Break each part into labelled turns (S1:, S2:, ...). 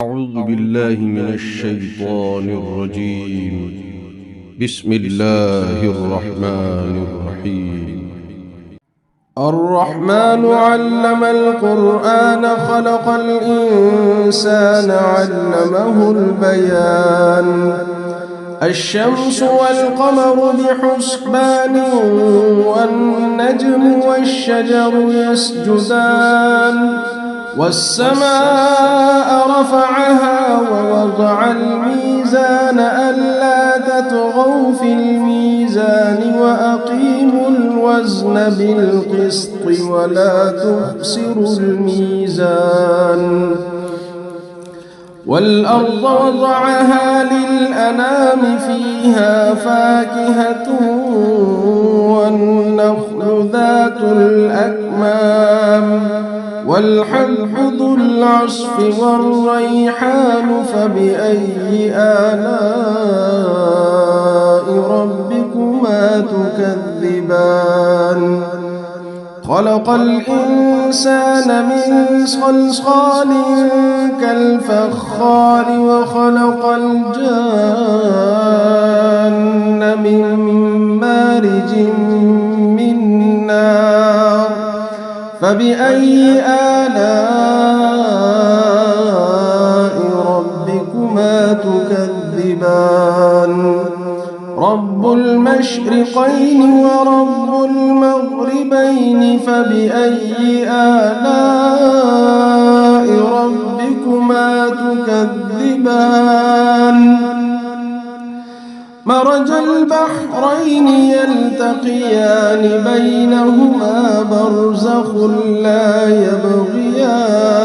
S1: أعوذ بالله من الشيطان الرجيم. بسم الله الرحمن الرحيم.
S2: الرحمن علم القرآن خلق الإنسان علمه البيان. الشمس والقمر بحسبان والنجم والشجر يسجدان والسماء رفعها ووضع الميزان ألا تطغوا في الميزان وأقيموا الوزن بالقسط ولا تخسروا الميزان. والأرض وضعها للأنام فيها فاكهة والنخل ذات الأكمام والحب ذو العصف والريحان فبأي آلاء ربكما تكذبان. خلق الإنسان من صلصال كالفخار وخلق الجان من مارج من نار فبأي آلاء ربكما تكذبان. رب المشرقين ورب المغربين فبأي آلاء ربكما تكذبان. مرج البحرين يلتقيان بينهما برزخ لا يبغيان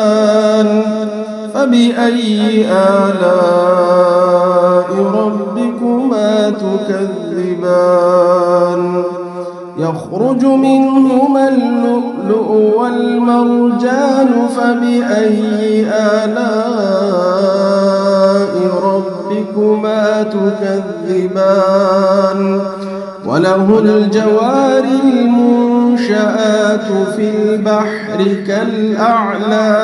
S2: فبأي آلاء ربكما تكذبان. يخرج منهما اللؤلؤ والمرجان فبأي آلاء ربكما تكذبان. وله الجوار المنشآت في البحر كالأعلام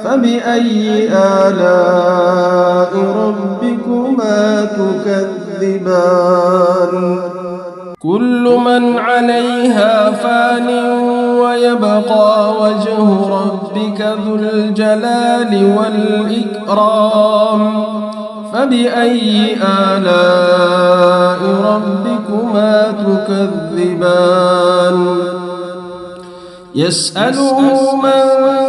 S2: فبأي آلاء ربكما تكذبان. كل من عليها فان ويبقى وجه ربك ذو الجلال والإكرام فبأي آلاء ربكما تكذبان. يسأله من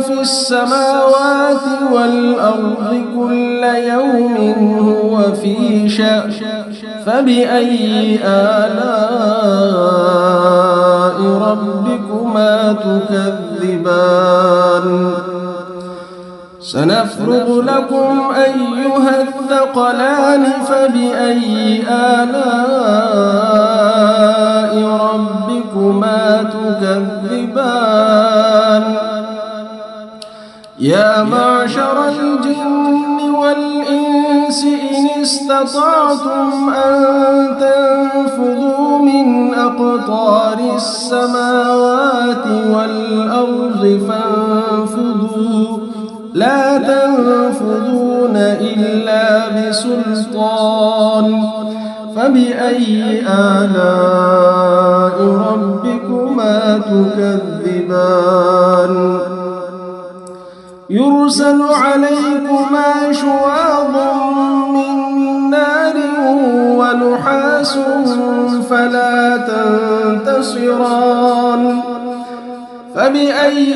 S2: في السماوات والأرض كل يوم هو في شأن فبأي آلاء ربكما تكذبان. سنفرغ لكم أيها الثقلان فبأي آلاء ربكما تكذبان. يا معشر الجن والإنس إن استطعتم أن تنفذوا من أقطار السماوات والأرض فانفذوا لا تنفذون إلا بسلطان فبأي آلاء ربكما تكذبان. يرسل عليكما شواظ من نار ونحاس فلا تنتصران فبأي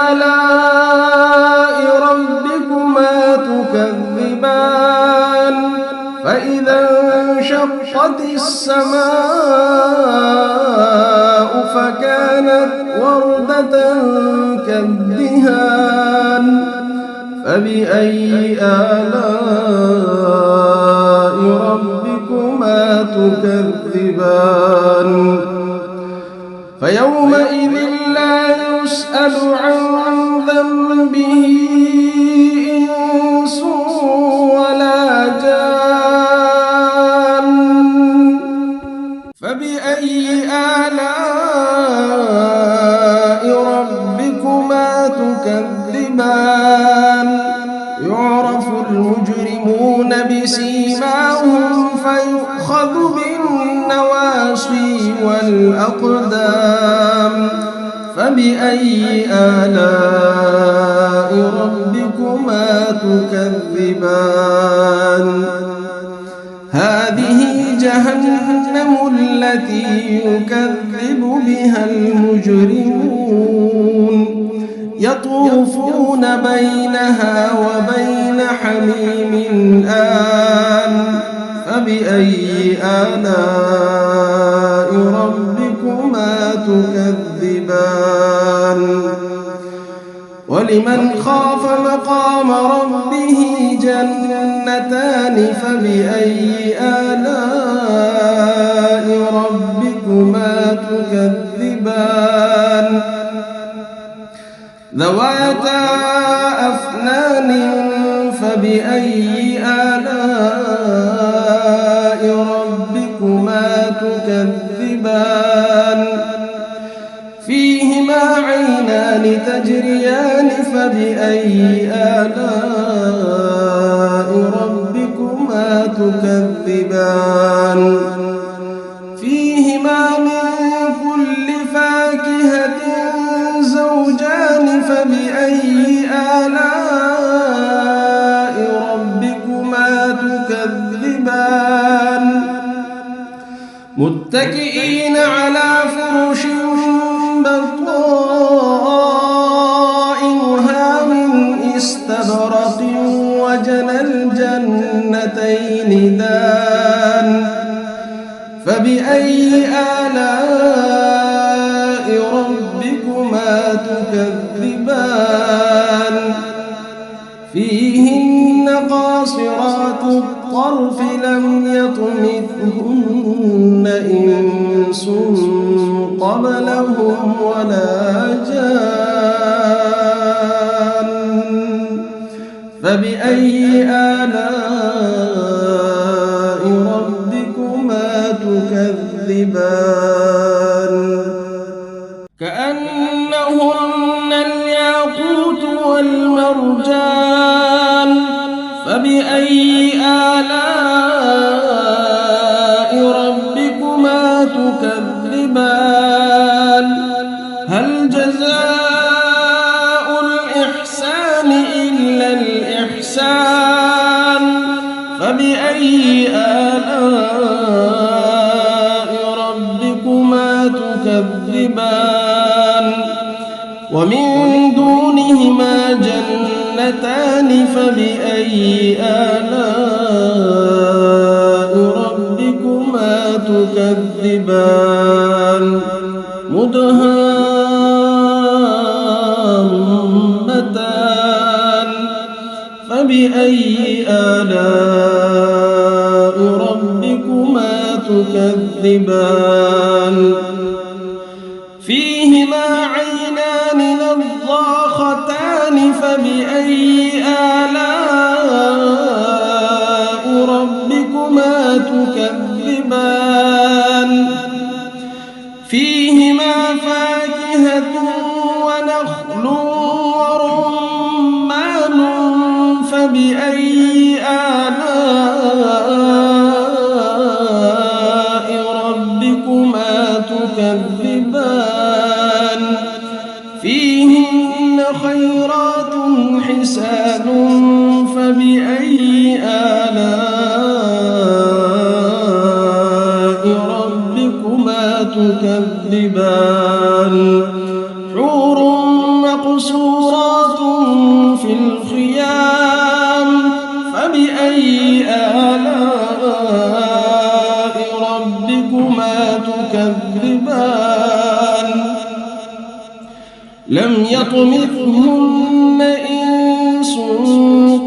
S2: آلاء ربكما تكذبان. فإذا انشقت السماء فكانت وردة كالدهان فبأي آلاء ربكما تكذبان. فيومئذ لا يسأل عن ذنبه إنس ولا جان فبأي آلاء ربكما تكذبان. يعرف المجرمون بسيماهم فيؤخذ بالنواصي والأقدام فبأي آلاء ربكما تكذبان هذه جهنم التي يكذب بها المجرمون يطوفون بينها وبين حميم آن فبأي آلاء ربكما تكذبان ولمن خاف مقام ربه جنتان فبأي آلاء ربكما تكذبان ذواتا أفنان فبأي آلاء ربكما تكذبان فيهما عينان تجريان فبأي آلاء ربكما تكذبان فيهما من كل فاكهة زوجان فبأي آلاء ربكما تكذبان متكئين على فرش بطائنها من استبرق وجنى الجنتين دان فبأي آلاء ربكما تكذبان فيهن قاصرات الطرف لم يطمثهن إنس قبلهم ولا جان فبأي آلاء ربكما تكذبان كأنهن الياقوت والمرجان فبأي آلاء ربكما تكذبان هل جزاء الإحسان إلا الإحسان فبأي آلاء ربكما تكذبان ومن دونهما جنتان فبأي آلاء ربكما تكذبان مدهامتان فبأي آلاء ربكما تكذبان فيهما عينان نضاختان فبأي آلاء ربكما تكذبان فيهما فاكهة ونخل ورمان فبأي آلاء ربكما تكذبان فيهن خيرات حسان فبأي آلاء ربكما تكذبان حور مقصورات في الخيام فبأي آلاء ربكما تكذبان لم يطمثهن إنس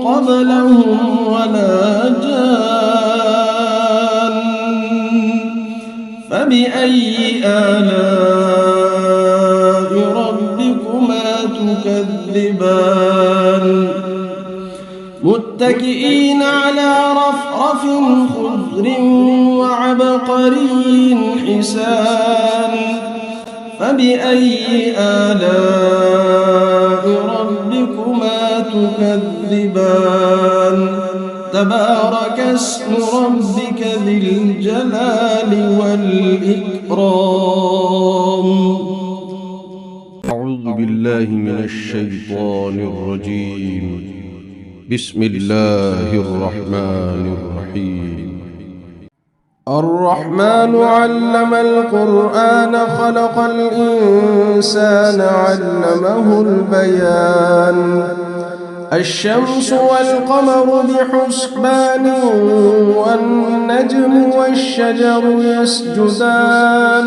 S2: قبلهم ولا جان فبأي آلاء ربكما تكذبان متكئين على رفرف خضر وعبقري حسان فبأي آلاء ربكما تكذبان تبارك اسم ربك ذي الجلال والإكرام.
S1: أعوذ بالله من الشيطان الرجيم. بسم الله الرحمن الرحيم.
S2: الرحمن علم القرآن خلق الإنسان علمه البيان الشمس والقمر بحسبان والنجم والشجر يسجدان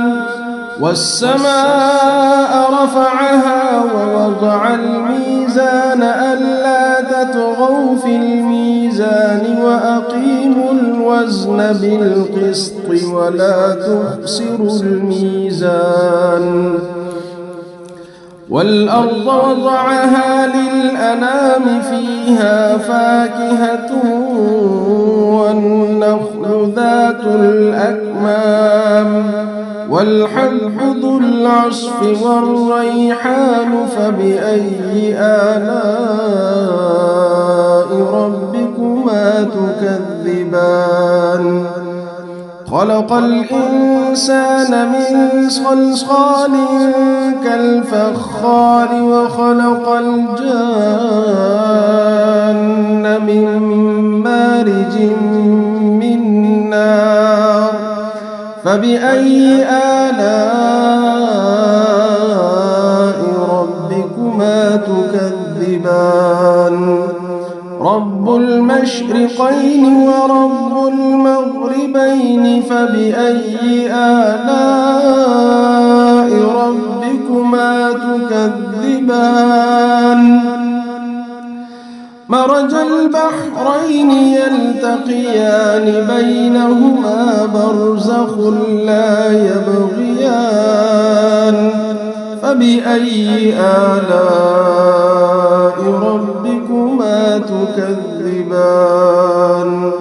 S2: والسماء رفعها ووضع الميزان ألا تطغوا في الميزان وأقيموا الوزن بالقسط ولا تخسروا الميزان والأرض وضعها للأنام فيها فاكهة والنخل ذات الأكمام والحب ذو العصف والريحان فبأي آلاء ربكما تكذبان خلق الإنسان من صلصال كالفخار وخلق الجان من مارج من نار فبأي آلاء ربكما تكذبان رب المشرقين ورب المغربين فبأي آلاء ربكما تكذبان مرج البحرين يلتقيان بينهما برزخ لا يبغيان فبأي آلاء ربكما تكذبان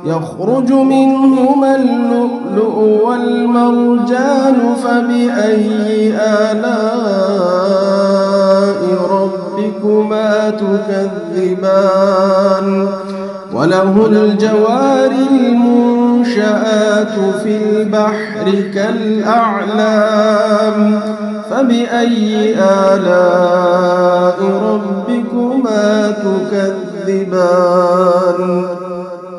S2: يخرج منهما اللؤلؤ والمرجان فبأي آلاء ربكما تكذبان وله الجوار المنشآت في البحر كالأعلام فبأي آلاء ربكما تكذبان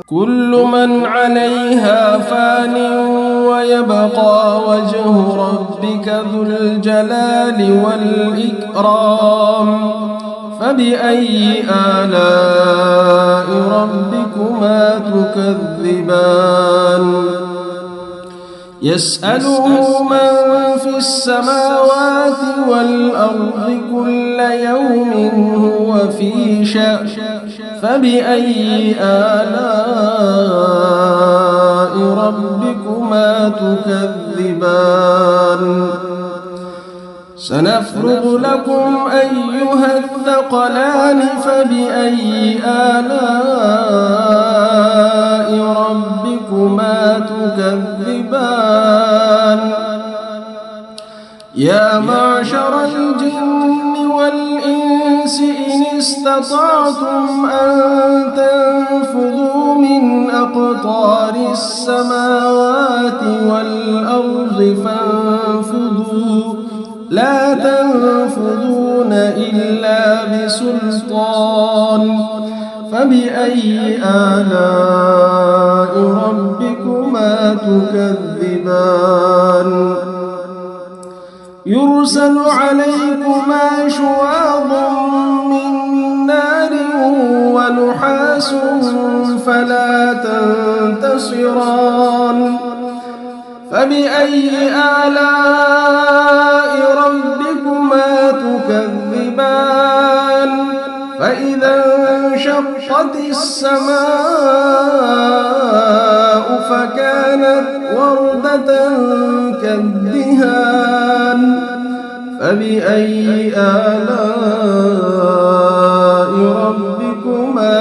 S2: كل من عليها فان ويبقى وجه ربك ذو الجلال والإكرام فبأي آلاء ربكما تكذبان يسأله من في السماوات والأرض كل يوم هو في شأن فبأي آلاء ربكما تكذبان سنفرغ لكم أيها الثقلان فبأي آلاء ربكما تكذبان يا معشر الجن والإنس إن استطعتم أن تنفذوا من أقطار السماوات والأرض فانفذوا لا تنفذون إلا بسلطان فبأي آلاء ربكما تكذبان يرسل عليكما شواظ من نار ونحاس فلا تنتصران فبأي آلاء ربكما تكذبان فإذا انشقت السماء فكانت وردة كالدهان فبأي آلاء ربكما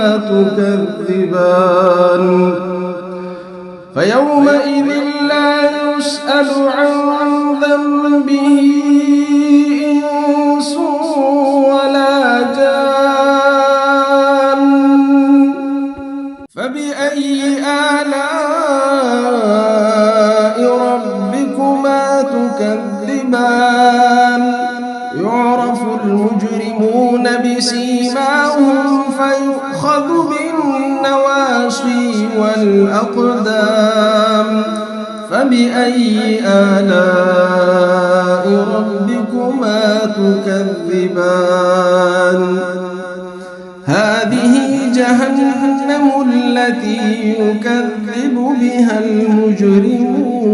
S2: تكذبان فيومئذ لا يسأل عن ذنبه إنس ولا جان فبأي آلاء ربكما تكذبان يعرف المجرمون بسيماهم فيؤخذ بالنواصي والأقدام فبأي آلاء ربكما تكذبان هذه جهنم التي يكذب بها المجرمون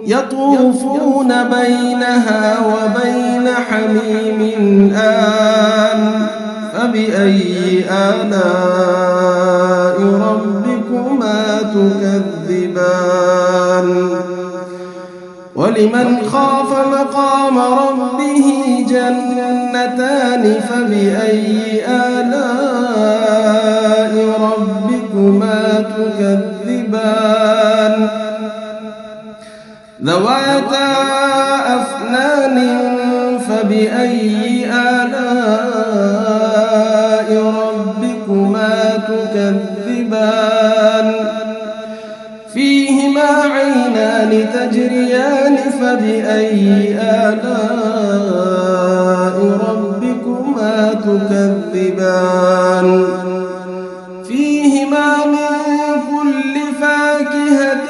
S2: يطوفون بينها وبين حميم آن فبأي آلاء ربكما تكذبان ولمن خاف مقام ربه جنتان فبأي آلاء ربكما تكذبان ذواتا أفنان فبأي آلاء ربكما تكذبان فيهما عينان تجريان فبأي آلاء ربكما تكذبان فيهما من كل فاكهة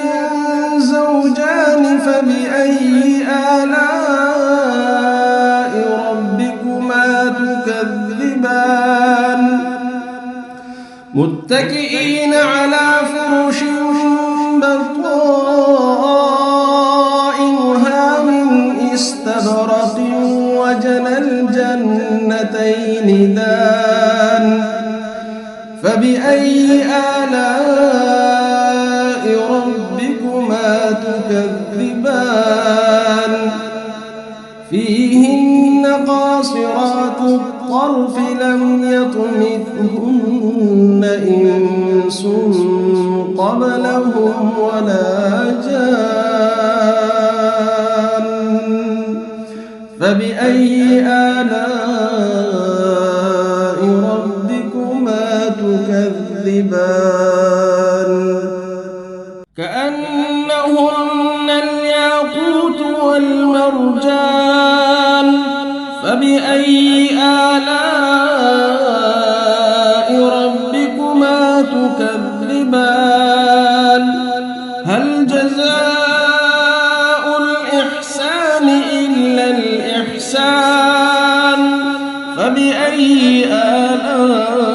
S2: زوجان فبأي آلاء ربكما تكذبان متكئين على فرش بطائنها من استبرق وجنى الجنتين دان فبأي آلاء ربكما تكذبان فيهن قاصرات الطرف لم يطمثهن إنس قبلهم ولا جان فبأي آلاء ربكما تكذبان كأنهن الياقوت والمرجان فبأي آلاء ربكما تكذبان هل جزاء الإحسان إلا الإحسان فبأي آلاء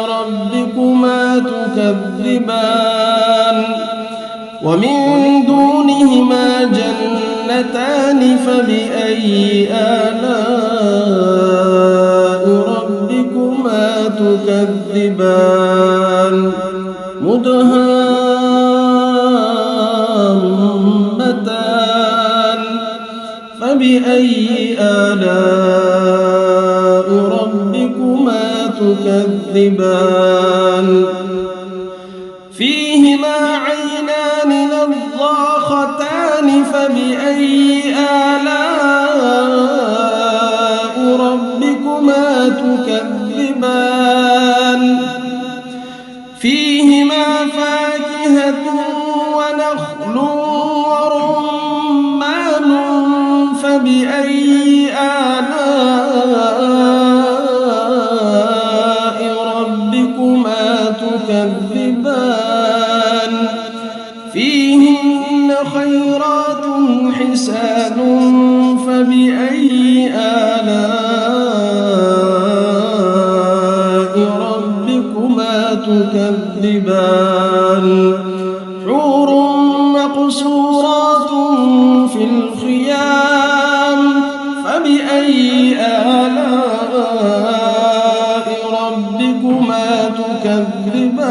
S2: ربكما تكذبان ومن دونهما جنتان فبأي آلاء ربكما تكذبان مدهامتان فبأي آلاء ربكما تكذبان فيهما عينان نضاختان فبأي آلاء ربكما تكذبان فيهما فاكهة ونخل ورمان فبأي آلاء ربكما تكذبان فيهن خيرات حسان فبأي آلاء ربكما تكذبان حور مقصورات في الخيام فبأي آلاء ربكما تكذبان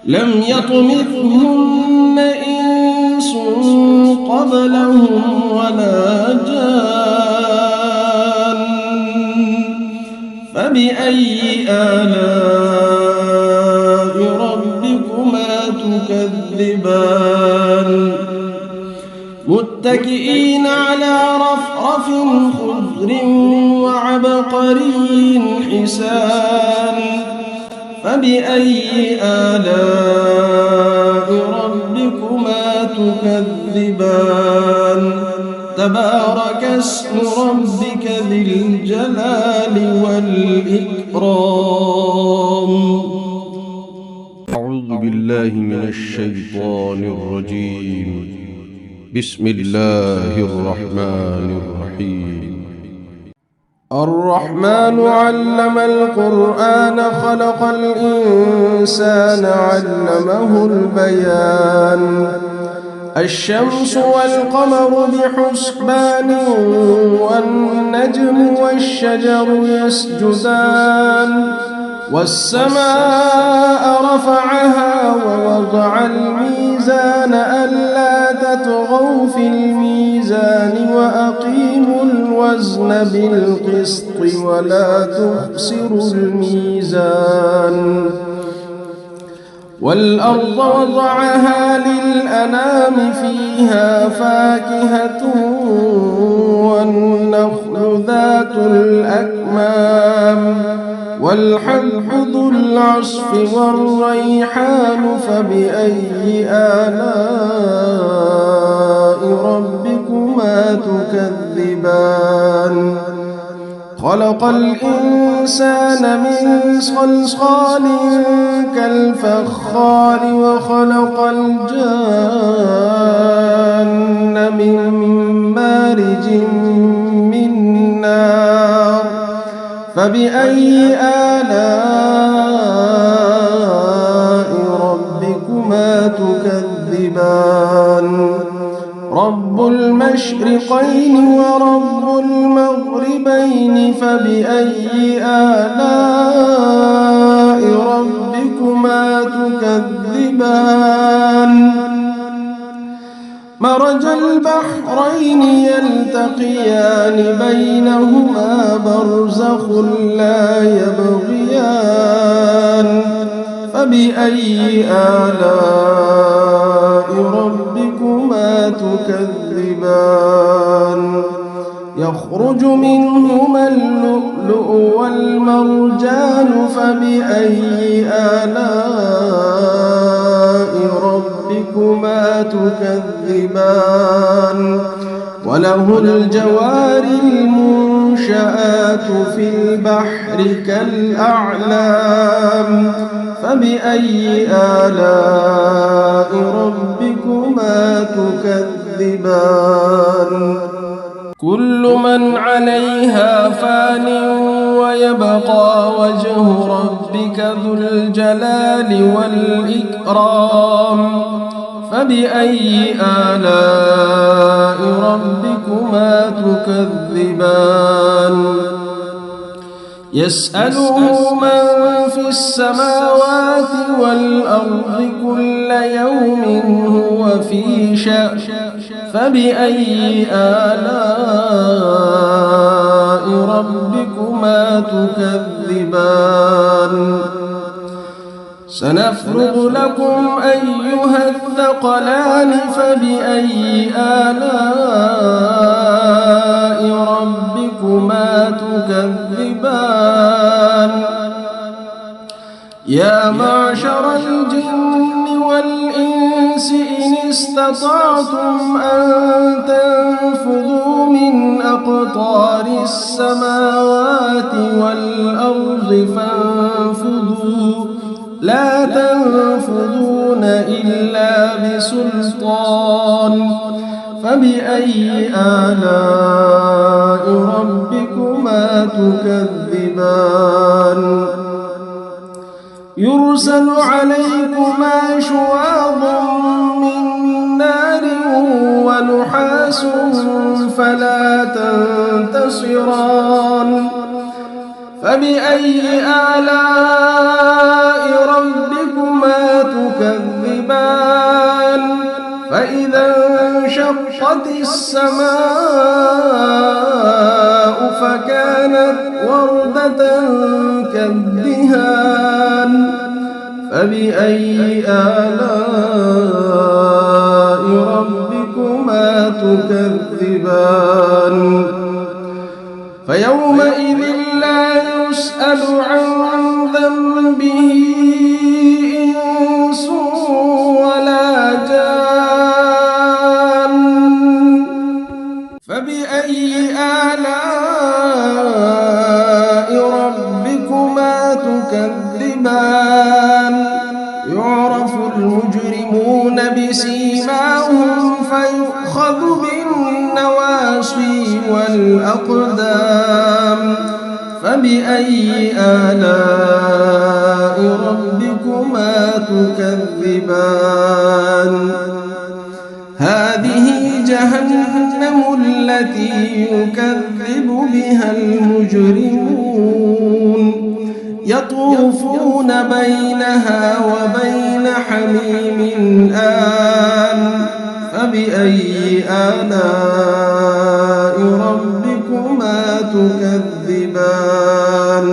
S2: لم يطمثهن إنس قبلهم ولا جان فبأي آلاء ربكما تكذبان متكئين على رفرف خضر وعبقري حسان فبأي آلاء ربكما تكذبان تبارك اسم ربك ذي الجلال والإكرام.
S1: أعوذ بالله من الشيطان الرجيم. بسم الله الرحمن الرحيم.
S2: الرحمن علم القرآن خلق الإنسان علمه البيان الشمس والقمر بحسبان والنجم والشجر يسجدان والسماء رفعها ووضع الميزان ألا تطغوا في الميزان وأقيموا الوزن بالقسط ولا تخسروا الميزان والأرض وضعها للأنام فيها فاكهة والنخل ذات الأكمام والحب ذو العصف والريحان فبأي آلاء ربكما تكذبان خلق الإنسان من صلصال كالفخار وخلق الجان من مارج من نار فبأي آلاء ربكما تكذبان رب المشرقين ورب المغربين فبأي آلاء ربكما تكذبان مرج البحرين يلتقيان بينهما برزخ لا يبغيان فبأي آلاء ربكما تكذبان يخرج منهما اللؤلؤ والمرجان فبأي آلاء ربكما تكذبان وله الجوار المنشآت في البحر كالأعلام فبأي آلاء ربكما تكذبان كل من عليها فان ويبقى وجه ربك ذو الجلال والإكرام فبأي آلاء ربكما تكذبان يسأله من في السماوات والأرض كل يوم هو في شأن فبأي آلاء ربكما تكذبان سنفرغ لكم أيها الثقلان فبأي آلاء ربكما تكذبان يا معشر الجن والإنس إن استطعتم أن تنفذوا من أقطار السماوات والأرض فانفذوا لا تنفذون إلا بسلطان فبأي آلاء ربكما تكذبان يرسل عليكما شواظ من نار ونحاس فلا تنتصران فبأي آلاء ربكما تكذبان فإذا انشقت السماء فكانت وردة كالدهان فبأي آلاء ربكما تكذبان فيومئذ لا يسأل عن ذنبه إنس ولا جان فبأي آلاء ربكما تكذبان يعرف المجرمون بسيماهم فيؤخذ بالنواصي والأقدام فبأي آلاء ربكما تكذبان هذه جهنم التي يكذب بها المجرمون يطوفون بينها وبين حميم آن فبأي آلاء ربكما تكذبان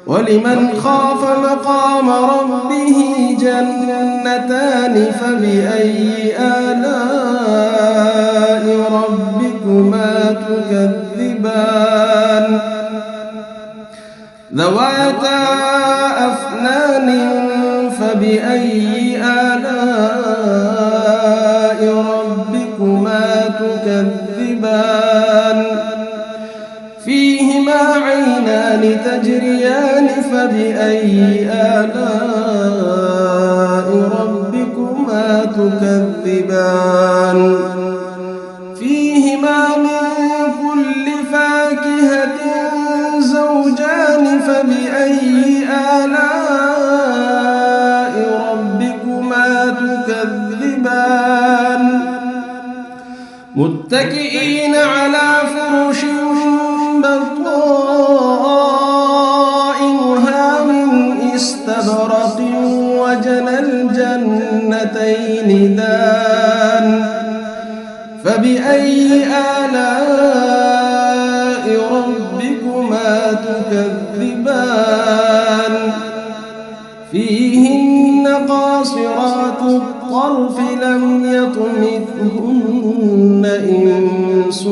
S2: ولمن خاف مقام ربه جنتان فبأي آلاء ربكما تكذبان ذواتا أفنان فبأي آلاء ربكما تكذبان فيهما عينان تجريان فبأي آلاء ربكما تكذبان فيهما من كل فاكهة زوجان فبأي آلاء ربكما تكذبان متكئين على فرش بطائنها من استبرق وجنى الجنتين دان فبأي آلاء ربكما تكذبان فيهن قاصرات الطرف لم يطمثهن إنس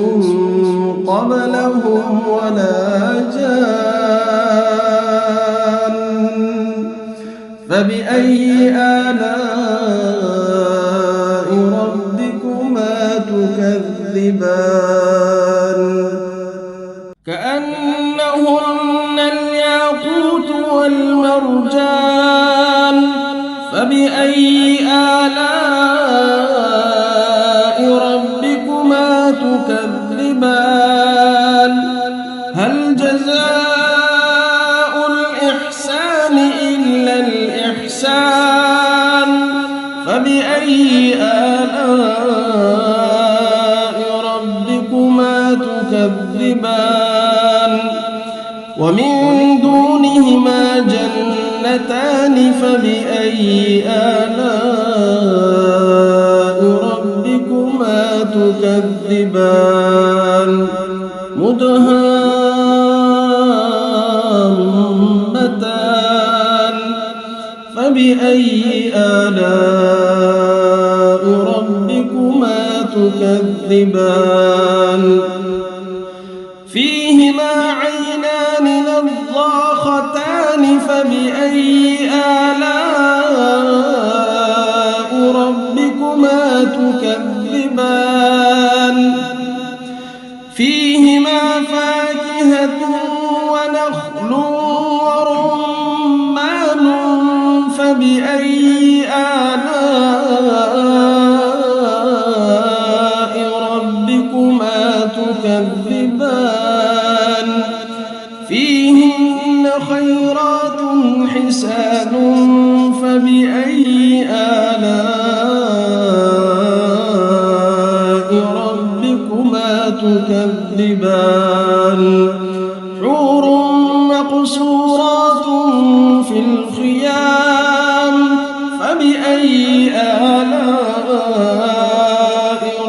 S2: قبلهم ولا جان فبأي آلاء ربكما تكذبان كأنهن الياقوت والمرجان فبأي آلاء ربكما تكذبان هل جزاء الإحسان إلا الإحسان فبأي آلاء ربكما تكذبان ومن دونهما جنتان فبأي آلاء ربكما تكذبان مدهامتان فبأي آلاء ربكما تكذبان فيهما عينان نضاختان فبأي آلاء ربكما تكذبان فيهما فاكهة ونخل ورمان فبأي آلاء ربكما تكذبان فيهن خيرات حسان فبأي آلاء ربكما تكذبان حور مقصورات في الخيام فبأي آلاء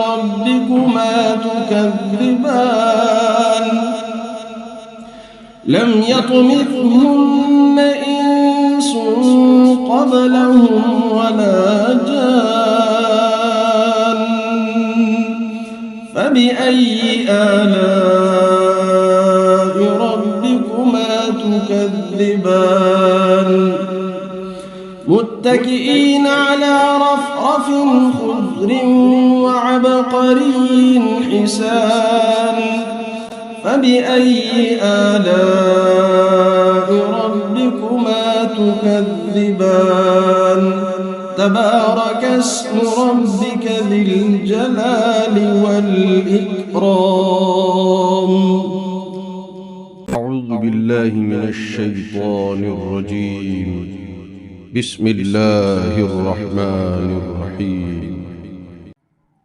S2: ربكما تكذبان لم يطمثهن إنس إنس قبلهم ولا جان فبأي آلاء ربكما تكذبان متكئين على رفرف خضر وعبقري حسان فبأي آلاء ربكما تكذبان تبارك اسم ربك ذي الجلال والإكرام.
S1: أعوذ بالله من الشيطان الرجيم. بسم الله الرحمن الرحيم.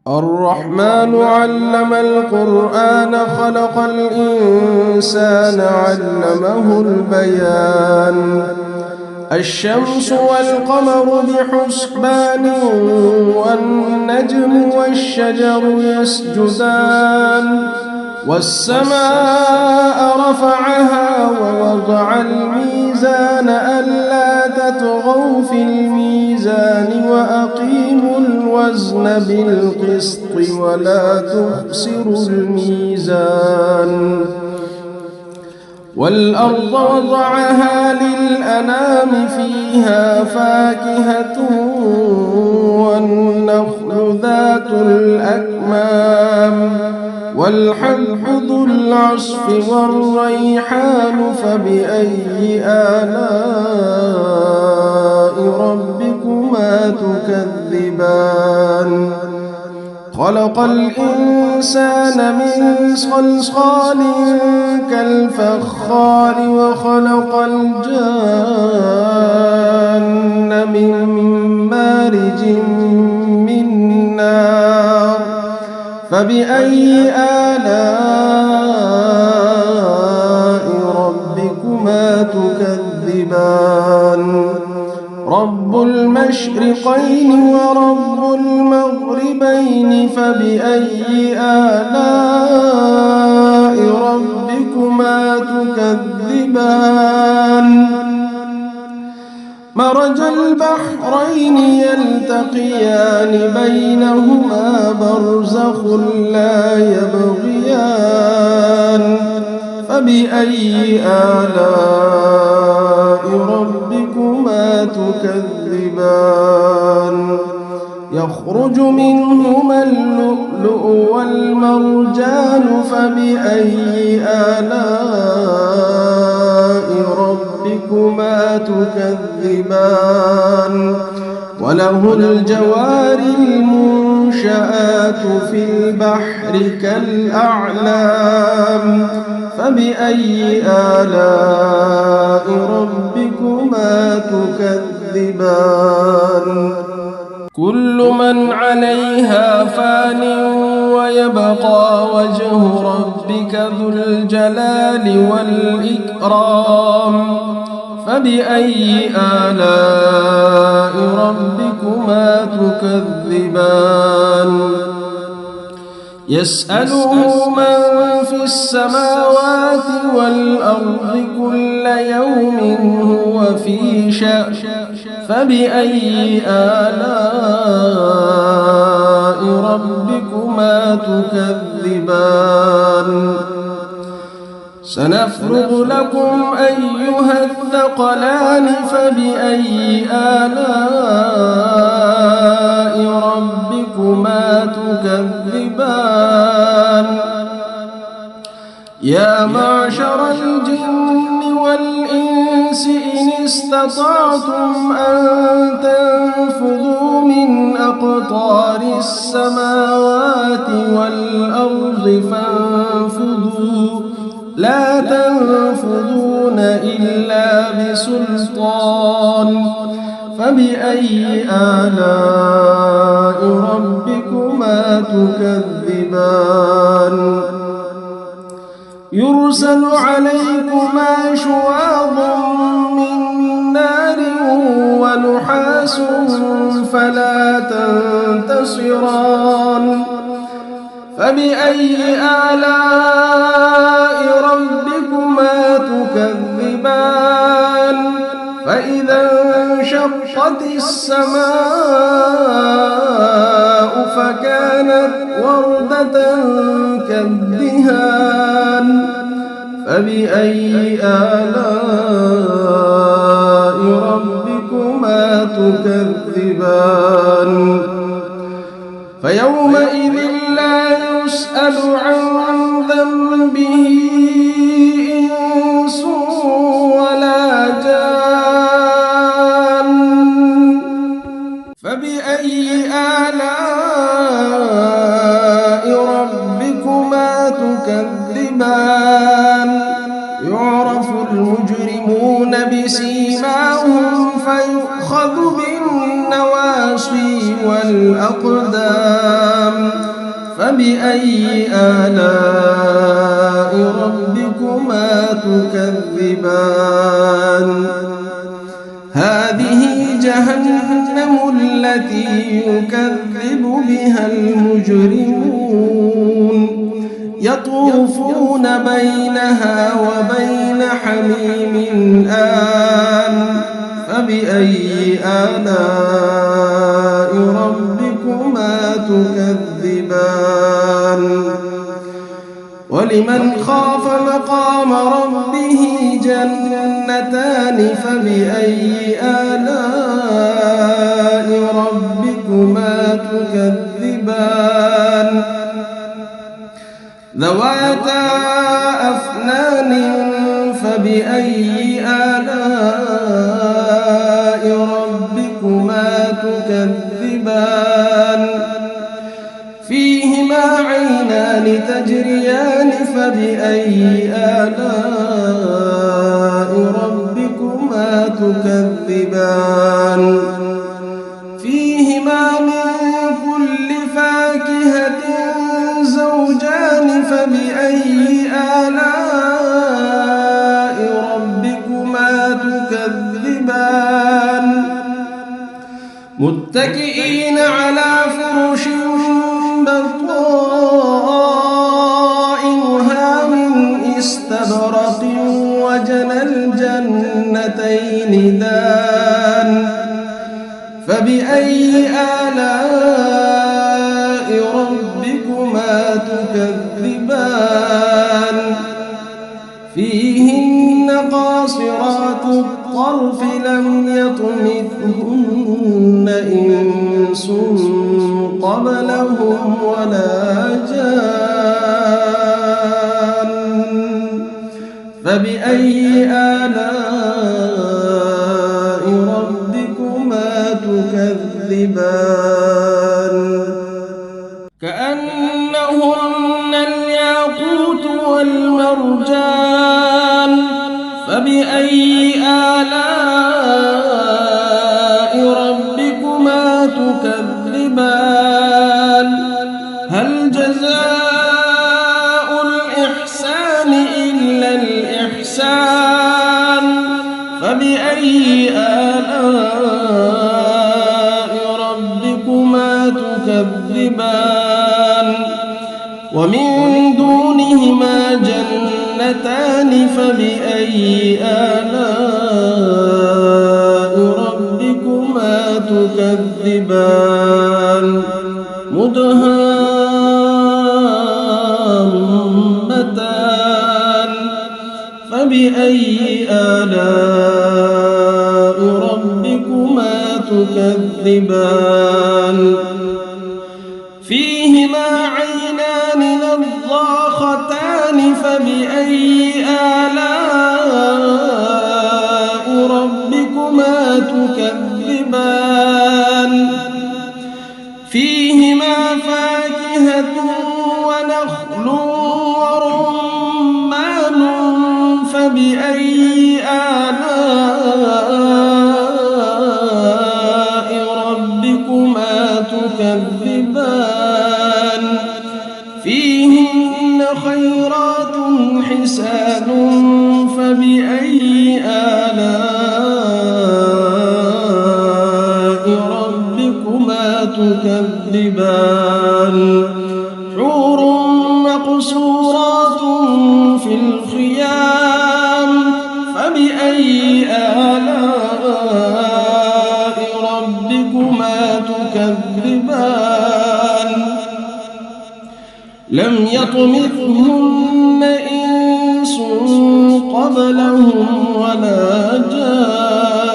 S2: الرحمن علم القرآن خلق الإنسان علمه البيان الشمس والقمر بحسبان والنجم والشجر يسجدان والسماء رفعها ووضع الميزان ألا تطغوا في الميزان وأقيموا الوزن بالقسط ولا تخسروا الميزان والأرض وضعها للأنام فيها فاكهة والنخل ذات الأكمام والحب ذو العصف والريحان فبأي آلاء ربكما تكذبان خلق الإنسان من صلصال كالفخار وخلق الجان من مارج من نار فبأي آلاء ربكما تكذبان رب المشرقين ورب المغربين فبأي آلاء ربكما تكذبان مرج البحرين يلتقيان بينهما برزخ لا يبغيان فبأي آلاء ربكما تكذبان يخرج منهما اللؤلؤ والمرجان فبأي آلاء ربكما تكذبان وله الجوار المنشآت في البحر كالأعلام فبأي آلاء ربكما تكذبان كل من عليها فان ويبقى وجه ربك ذو الجلال والإكرام فبأي آلاء ربكما تكذبان يسأله من في السماوات والأرض كل يوم هو في شأن فبأي آلاء ربكما تكذبان سنفرغ لكم أيها الثقلان فبأي آلاء ربكما تكذبان يا معشر الجن والإنس إن استطعتم أن تنفذوا من أقطار السماوات والأرض فانفذوا لا تنفذون إلا بسلطان فبأي آلاء ربكما تكذبان يرسل عليكما شواظ من نار ونحاس فلا تنتصران فبأي آلاء ربكما تكذبان فإذا وانشقت السماء فكانت وردة كالدهان فبأي آلاء ربكما تكذبان فيومئذ لا يسأل عن ذنبه إنس ولا جان فبأي آلاء ربكما تكذبان يعرف المجرمون بسيماهم فيؤخذ بالنواصي والأقدام فبأي آلاء ربكما تكذبان هذه جهنم التي يكذب بها المجرمون يطوفون بينها وبين حميم آن فبأي آلاء ربكما تكذبان ولمن خاف مقام ربه جنتان فبأي آلاء ربكما تكذبان ذواتا أفنان فبأي آلاء ربكما تكذبان فيهما عينان تجريان فبأي آلاء ربكما تكذبان فيهما من كل فاكهة زوجان فبأي آلاء ربكما تكذبان متكئين على فرش بطائنها من استبرق وجنى الجنتين دان فبأي آلاء ربكما تكذبان فيهن قاصرات الطرف لم يطمثهن إنس قبلهم ولا جان فبأي آلاء ربكما تكذبان كأنهن الياقوت والمرجان فبأي آلاء ربكما تكذبان هل جزاء الإحسان إلا الإحسان فبأي آلاء ربكما تكذبان ومن دونهما جنتان فبأي آلاء ربكما تكذبان مدهامتان فبأي آلاء ربكما تكذبان فيهما عينان نضاختان فبأي آلاء ربكما تكذبان فيهما فاكهة ونخل ورمان فبأي آلاء ربكما تكذبان فيهن خيرات حسان لم يطمثهن إنس قبلهم ولا جان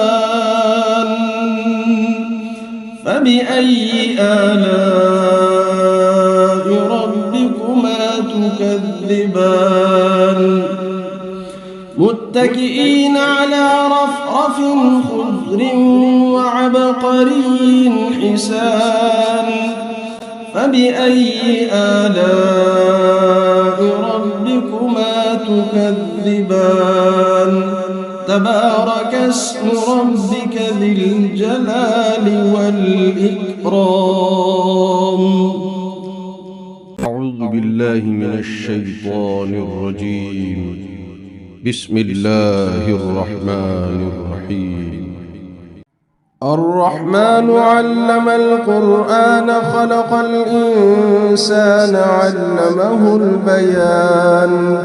S2: فبأي آلاء ربكما تكذبان متكئين على رفرف خضر وعبقري حسان فبأي آلاء ربكما تكذبان تبارك اسم ربك ذي الجلال والإكرام.
S1: أعوذ بالله من الشيطان الرجيم. بسم الله الرحمن الرحيم.
S2: الرحمن علم القرآن خلق الإنسان علمه البيان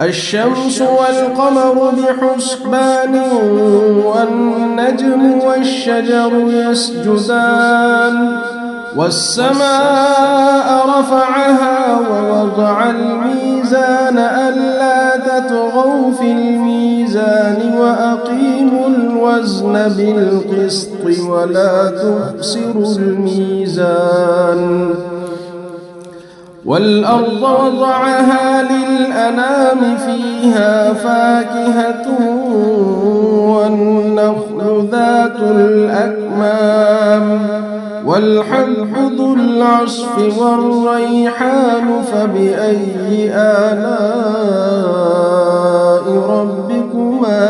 S2: الشمس والقمر بحسبان والنجم والشجر يسجدان والسماء رفعها ووضع الميزان ألا تطغوا في الميزان وأقيموا الوزن بالقسط ولا تخسروا الميزان والأرض وضعها للأنام فيها فاكهة والنخل ذات الأكمام والحب ذو العصف والريحان فبأي آلاء ربكما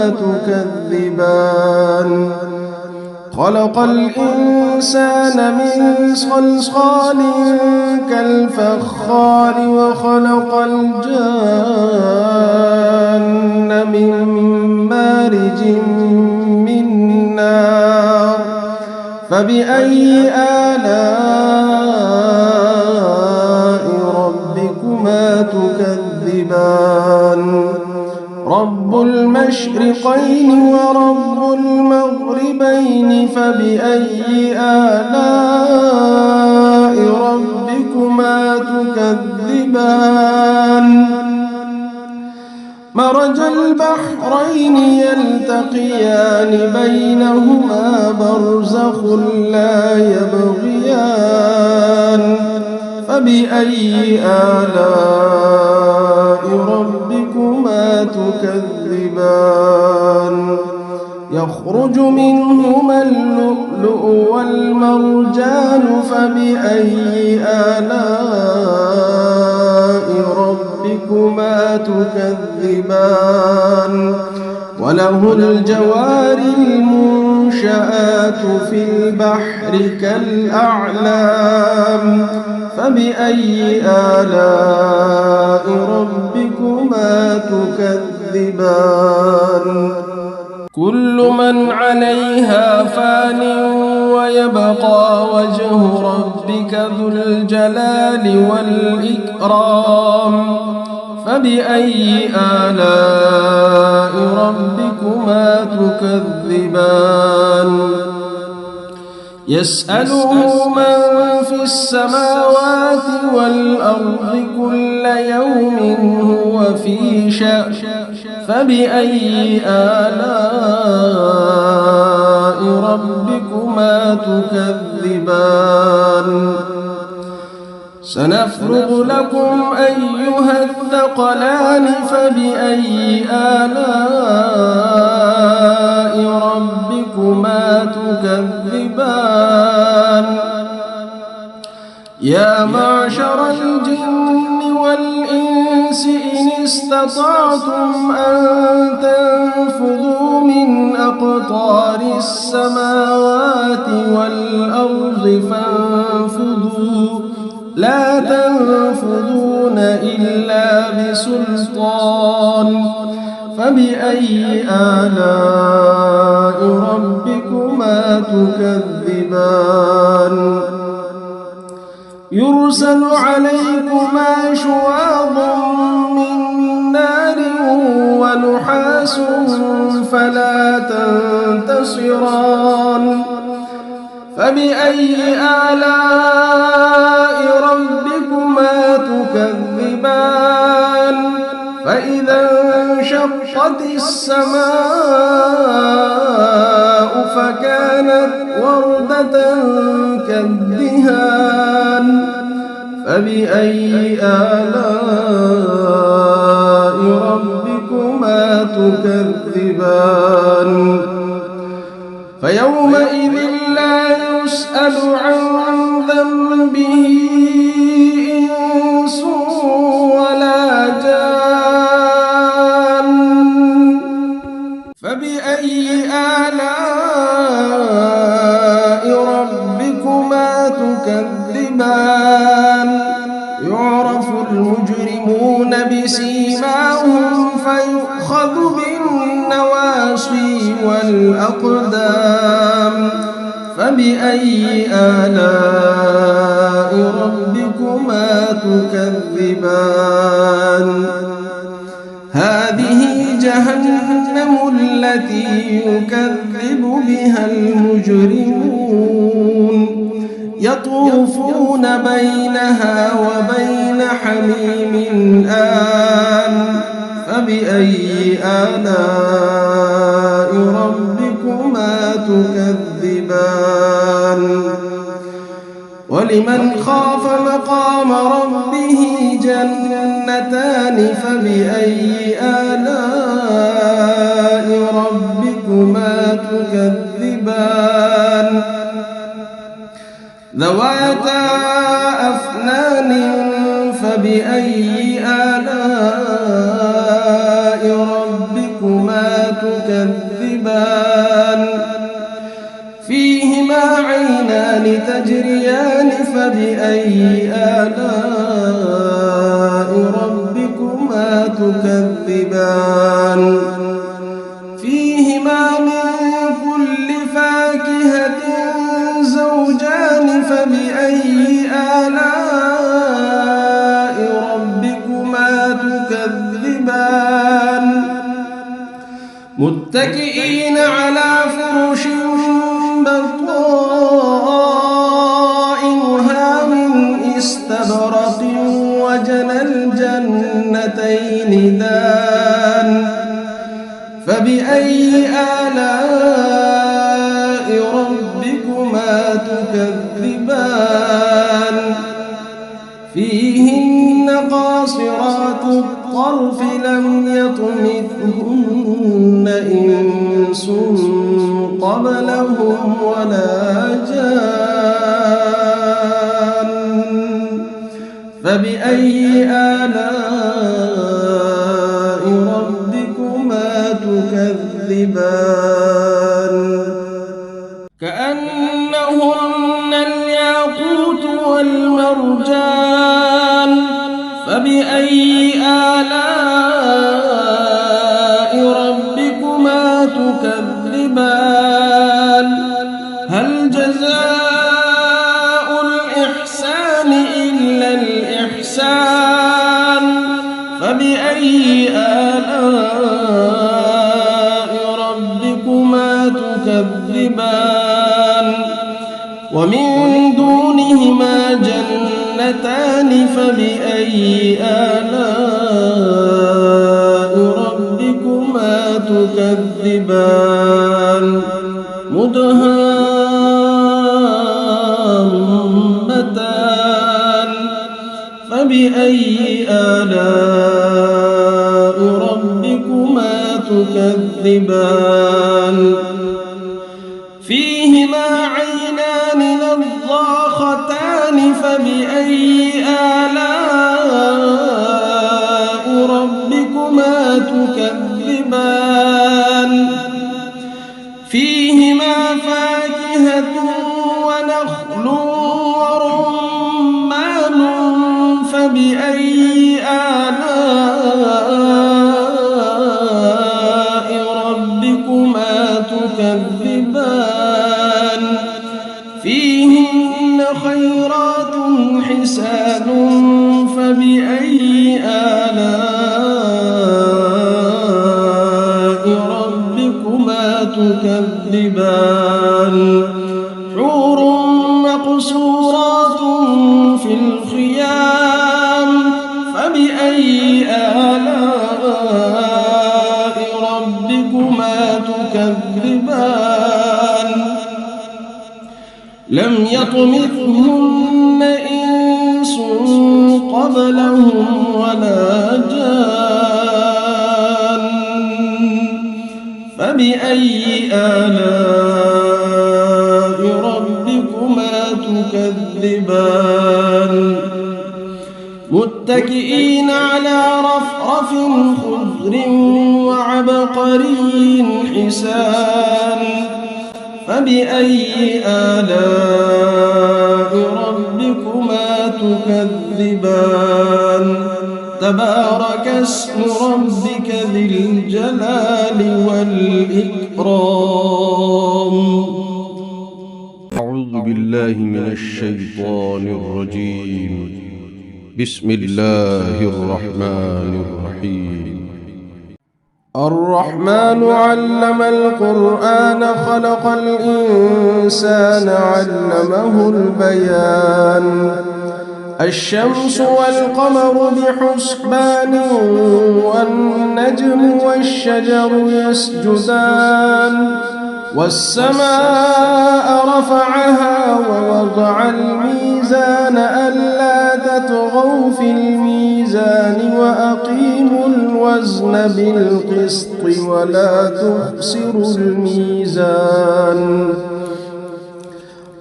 S2: تكذبان خلق الإنسان من صلصال كالفخار وخلق الجان من مارج من نار فبأي آلاء ربكما تكذبان رب المشرقين ورب المغربين فبأي آلاء ربكما تكذبان مرج البحرين يلتقيان بينهما برزخ لا يبغيان فبأي آلاء ربكما تكذبان يخرج منهما اللؤلؤ والمرجان فبأي آلاء ربكما تكذبان وله الجوار المنشآت في البحر كالأعلام فبأي آلاء ربكما تكذبان كل من عليها فان ويبقى وجه ربك ذو الجلال والإكرام فبأي آلاء ربكما تكذبان يسأله من في السماوات والأرض كل يوم هو في شأن فبأي آلاء ربكما تكذبان سنفرغ لكم أيها الثقلان فبأي آلاء ربكما تكذبان يا معشر الجن والإنس إن استطعتم أن تنفذوا من أقطار السماوات والأرض فانفذوا لا تنفذون إلا بسلطان فبأي آلاء ربكما تكذبان يرسل عليكما شواظ من نار ونحاس فلا تنتصران فبأي آلاء ربكما ربكما تكذبان فإذا انشقت السماء فكانت وردة كالدهان فبأي آلاء ربكما تكذبان فيومئذ لا يسأل عن ذنبه إنس ولا جان فبأي آلاء ربكما تكذبان يعرف المجرمون بسيماهم فيؤخذ بالنواصي والأقدام فبأي آلاء ربكما تكذبان هذه جهنم التي يكذب بها المجرمون يطوفون بينها وبين حميم آن فبأي آلاء ربكما تكذبان ولمن خاف مقام ربه جنتان فبأي آلاء ربكما تكذبان ذواتا أفنان فبأي آلاء ربكما تكذبان فيهما عينان تجريان فبأي آلاء ربكما تكذبان فيهما من كل فاكهة زوجان فبأي آلاء ربكما تكذبان متكئين على فرش بطائنها من استبرق وجنى الجنتين دان فبأي آلاء ربكما تكذبان فيهن قاصرات الطرف لم يطمثهن إنس قبلهم ولا جان فبأي آلاء ربكما تكذبان كأنهن الياقوت والمرجان فبأي آلاء ربكما تكذبان هل جزاء الإحسان إلا الإحسان فبأي آلاء ربكما تكذبان ومن دونهما جنتان فبأي آلاء ربكما تكذبان مدهامتان فبأي آلاء ربكما تكذبان فيهما عينان نضاختان فبأي آلاء ربكما تكذبان فيهما فاكهة ونخل ورمان فبأي آلاء ربكما تكذبان فيهن خيرات حسان فبأي آلاء ربكما تكذبان حور مقصورات في الخيام ربكما تكذبان لم يطمثهن إنس قبلهم ولا جان فبأي آلاء ربكما تكذبان متكئين على رفرف خضر وعبقري حسان فبأي آلاء ربكما تكذبان تبارك اسم ربك ذي الجلال والإكرام.
S1: أعوذ بالله من الشيطان الرجيم. بسم الله الرحمن الرحيم.
S2: الرحمن علم القرآن خلق الإنسان علمه البيان الشمس والقمر بحسبان والنجم والشجر يسجدان والسماء رفعها ووضع الميزان ألا تطغوا في الميزان وأقيموا الوزن بالقسط ولا تخسروا الميزان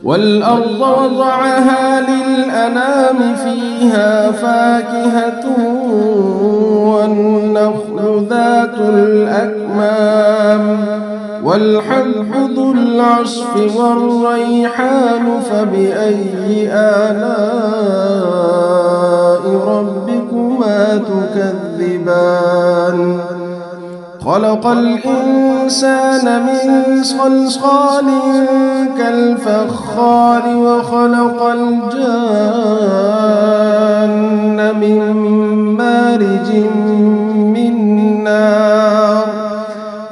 S2: والأرض وضعها للأنام فيها فاكهة والنخل ذات الأكمام والحب ذو العصف والريحان فبأي آلاء ربكما تكذبان خلق الإنسان من صلصال كالفخار وخلق الجان من مارج من نار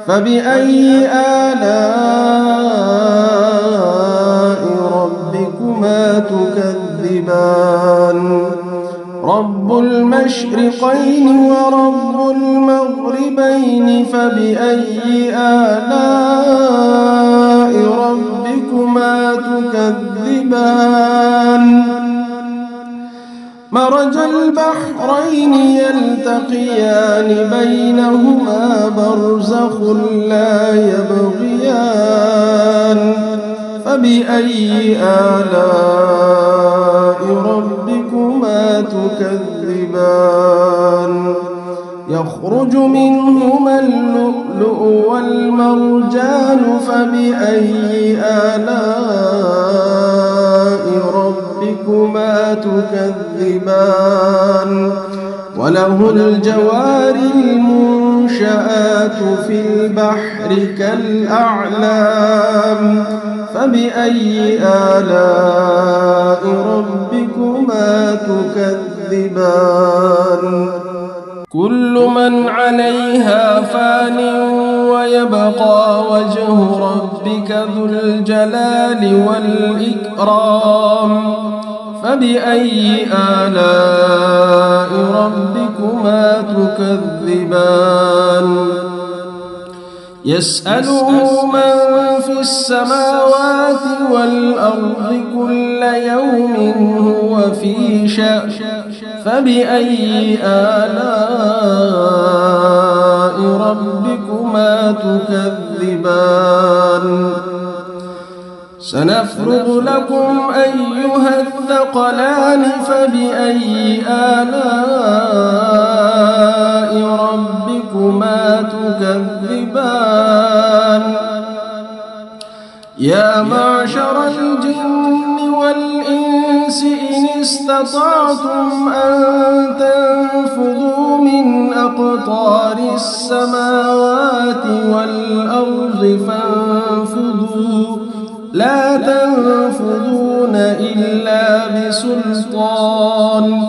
S2: فبأي آلاء ربكما تكذبان رب المشرقين ورب المغربين فبأي آلاء ربكما تكذبان مرج البحرين يلتقيان بينهما برزخ لا يبغيان فبأي آلاء ربكما تكذبان يخرج منهما اللؤلؤ والمرجان فبأي آلاء ربكما تكذبان وله الجوار المنشآت في البحر كالأعلام فبأي آلاء ربكما تكذبان كل من عليها فان ويبقى وجه ربك ذو الجلال والإكرام فبأي آلاء ربكما تكذبان يسأله من في السماوات والأرض كل يوم هو في شأن فبأي آلاء ربكما تكذبان سنفرغ لكم أيها الثقلان فبأي آلاء ربكما تكذبان يا معشر الجن والإنس إن استطعتم أن تنفذوا من أقطار السماوات والأرض فانفذوا لا تنفذون إلا بسلطان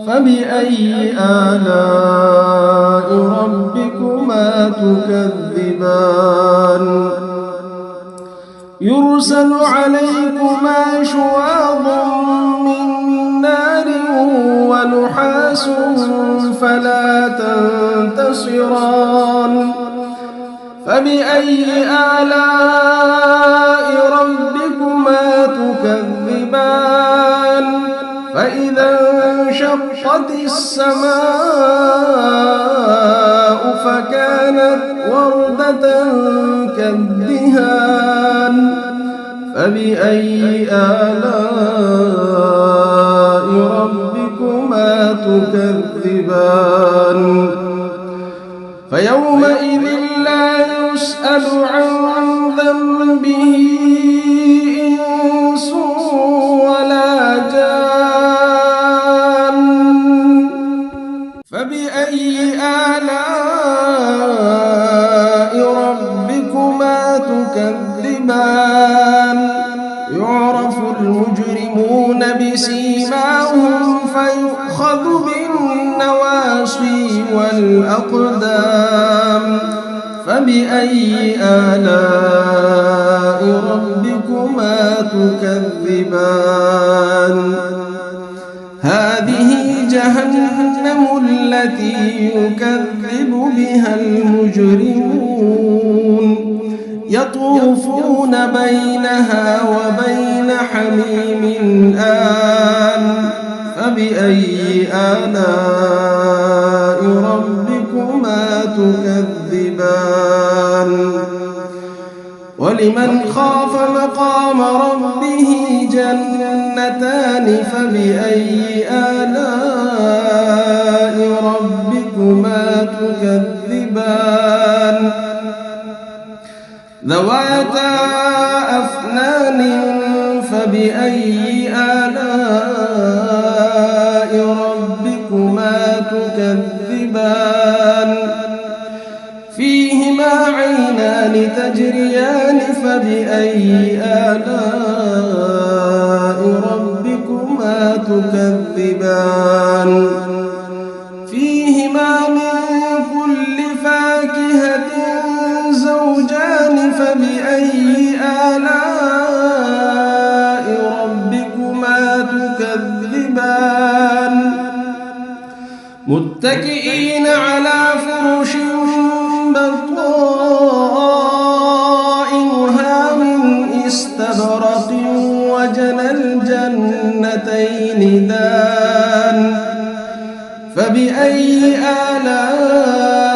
S2: فبأي آلاء ربكما تكذبان يرسل عليكما شواظ من نار ونحاس فلا تنتصران فبأي آلاء ربكما تكذبان فإذا انشقت السماء فكانت وردة كالدهان فبأي آلاء ربكما تكذبان فيومئذ لا يسأل عن ذنبه إنس ولا جان فبأي آلاء ربكما تكذبان يعرف المجرمون بسيماهم فيؤخذ بالنواصي والأقدام فبأي آلاء ربكما تكذبان هذه جهنم التي يكذب بها المجرمون يطوفون بينها وبين حميم آن فبأي آلاء ربكما تكذبان ولمن خاف مقام ربه جنتان فبأي آلاء ربكما تكذبان ذواتا أفنان فبأي آلاء ربكما تكذبان فيهما عينان تجريان فبأي آلاء ربكما تكذبان فيهما من كل فاكهة زوجان فبأي آلاء ربكما تكذبان متكئين على فرش بطائنها من استبرق وجنى الجنتين دان فبأي آلاء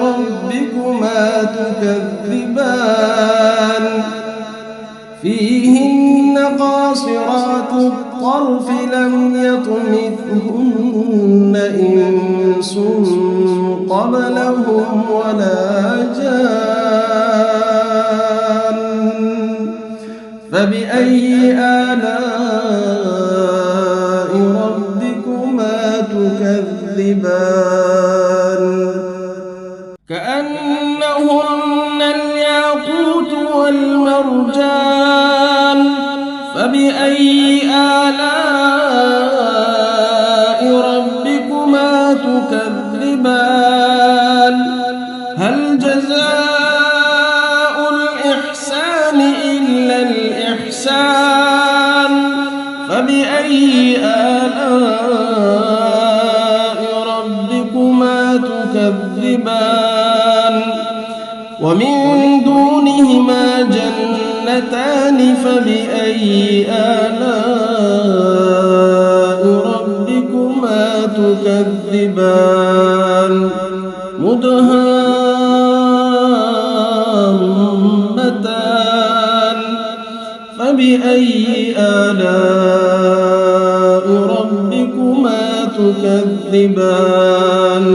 S2: ربكما تكذبان فيهن قاصرات الطرف لم يطمثهن إنس قبلهم ولا جان فبأي آلاء ربكما تكذبان كأنهن الياقوت والمرجان فبأي آلاء ربكما تكذبان هل جزاء الإحسان إلا الإحسان فبأي آلاء ربكما تكذبان ومن دونهما جنتان فبأي آلاء ربكما تكذبان مدهامتان فبأي آلاء ربكما تكذبان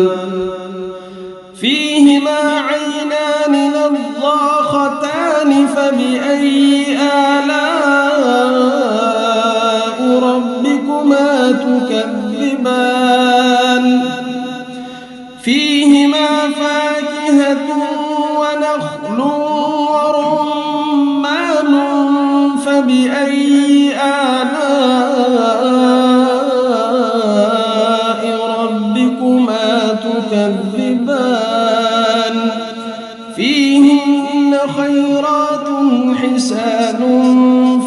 S2: فيهما عينان نضاختان فبأي آلاء ربكما تكذبان فيهما فاكهة ونخل ورمان فبأي آلاء ربكما تكذبان فيهن خيرات حسان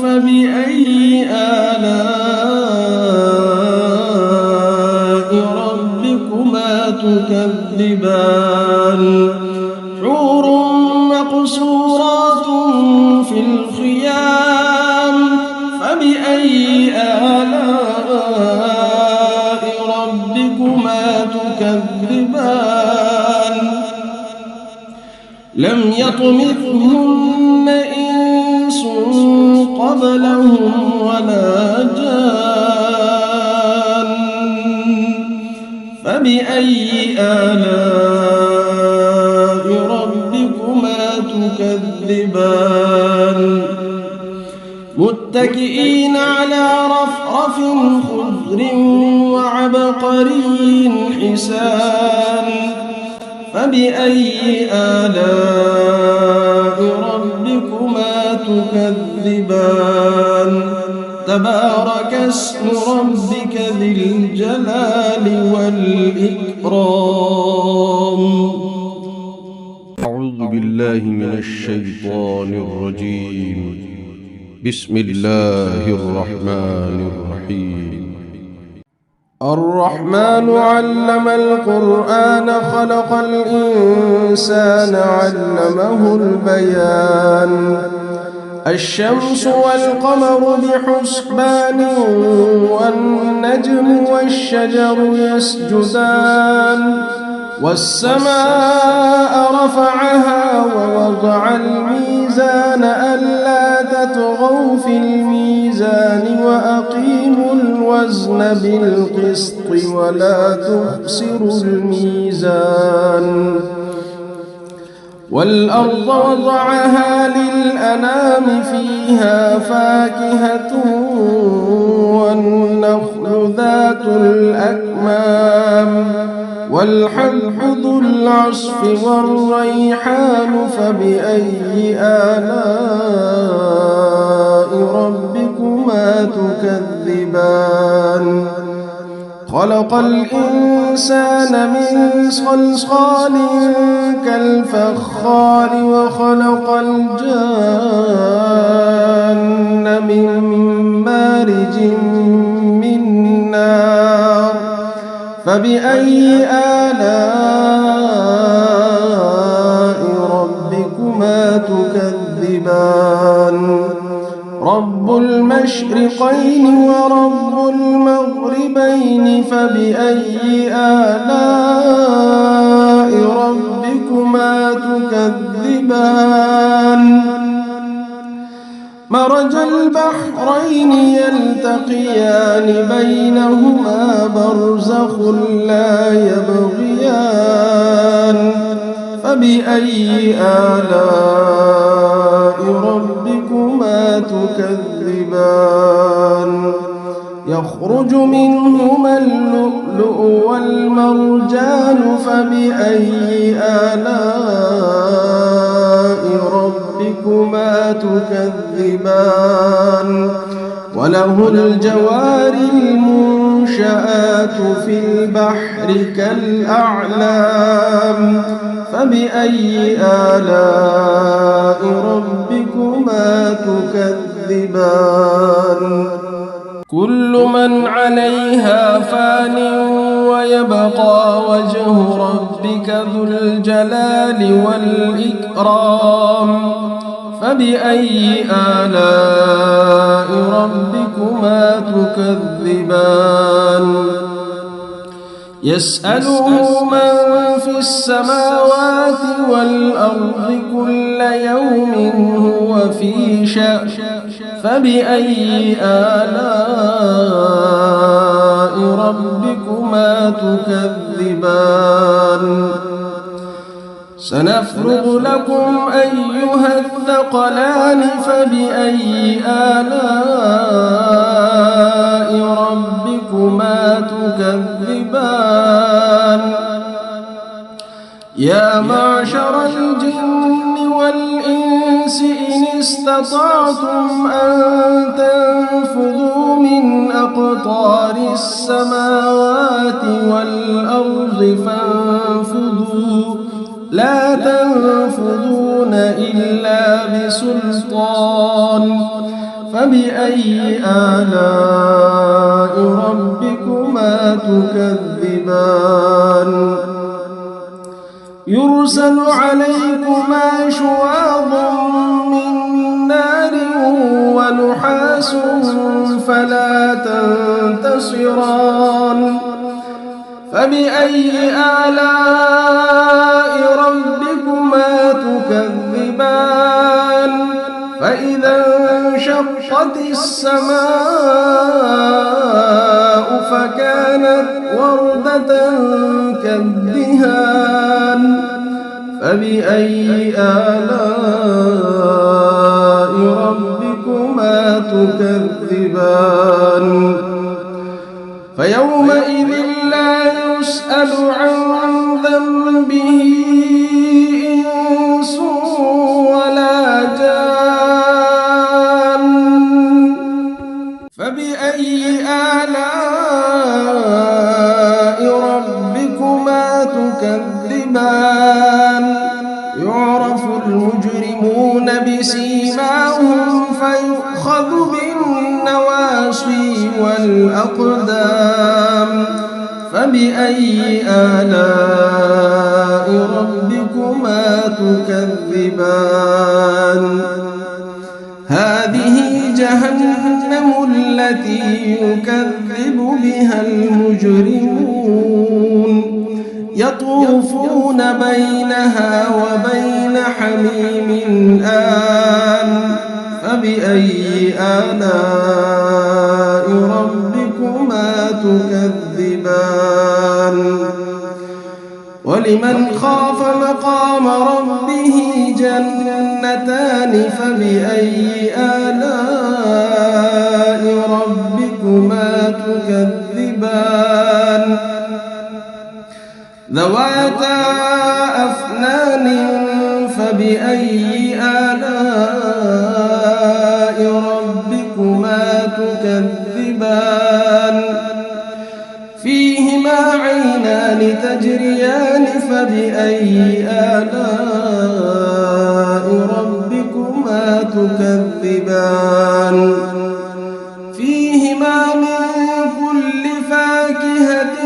S2: فبأي آلاء ربكما تكذبان حور مقصورات في الخيام فبأي آلاء ربكما تكذبان لم يطمثهن إنس قبلهم ولا جان فبأي آلاء ربكما تكذبان متكئين على رفرف خضر وعبقري حسان فبأي آلاء ربكما تكذبان تبارك اسم ربك ذي الجلال والإكرام.
S1: أعوذ بالله من الشيطان الرجيم. بسم الله الرحمن الرحيم.
S2: الرحمن علم القرآن خلق الإنسان علمه البيان الشمس والقمر بحسبان والنجم والشجر يسجدان والسماء رفعها ووضع الميزان ألا تطغوا في الميزان وأقيموا الوزن بالقسط ولا تخسروا الميزان والأرض وضعها للأنام فيها فاكهة والنخل ذات الأكمام والحب ذو العصف والريحان فبأي آلاء ربكما تكذبان خلق الإنسان من صلصال كالفخار وخلق الجان من مارج من نار فبأي آلاء ربكما تكذبان رب المشرقين ورب المغربين فبأي آلاء ربكما تكذبان مرج البحرين يلتقيان بينهما برزخ لا يبغيان فبأي آلاء ربكما تكذبان يخرج منهما اللؤلؤ والمرجان فبأي آلاء ربكما تكذبان وله الجوار المنشآت في البحر كالأعلام فبأي آلاء ربكما تكذبان كل من عليها فان ويبقى وجه ربك ذو الجلال والإكرام فبأي آلاء ربكما تكذبان يسأله من في السماوات والأرض كل يوم هو في شأن فبأي آلاء ربكما تكذبان سنفرغ لكم أيها الثقلان فبأي آلاء ربكما تكذبان يا معشر الجن والإنس إن استطعتم أن تنفذوا من أقطار السماوات والأرض فانفذوا لا تنفذون إلا بسلطان فبأي آلاء ربكما تكذبان يرسل عليكما شواظ فإذا انشقت السماء فكانت وردة كالدهان فبأي آلاء ربكما تكذبان فيومئذ لا يسأل عن ذنبه إنس ولا جان فبأي آلاء ربكما تكذبان يعرف المجرمون بسيماهم فيؤخذ بالنواصي والأقدام فبأي آلاء ربكما تكذبان هذه جهنم التي يكذب بها المجرمون يطوفون بينها وبين حميم آن فبأي آلاء ربكما تكذبان ولمن خاف مقام ربه جنتان فبأي آلاء ربكما تكذبان ذواتا أفنان فبأي آلاء ربكما تكذبان فيهما عينان تجريان فبأي آلاء ربكما تكذبان فيهما من كل فاكهة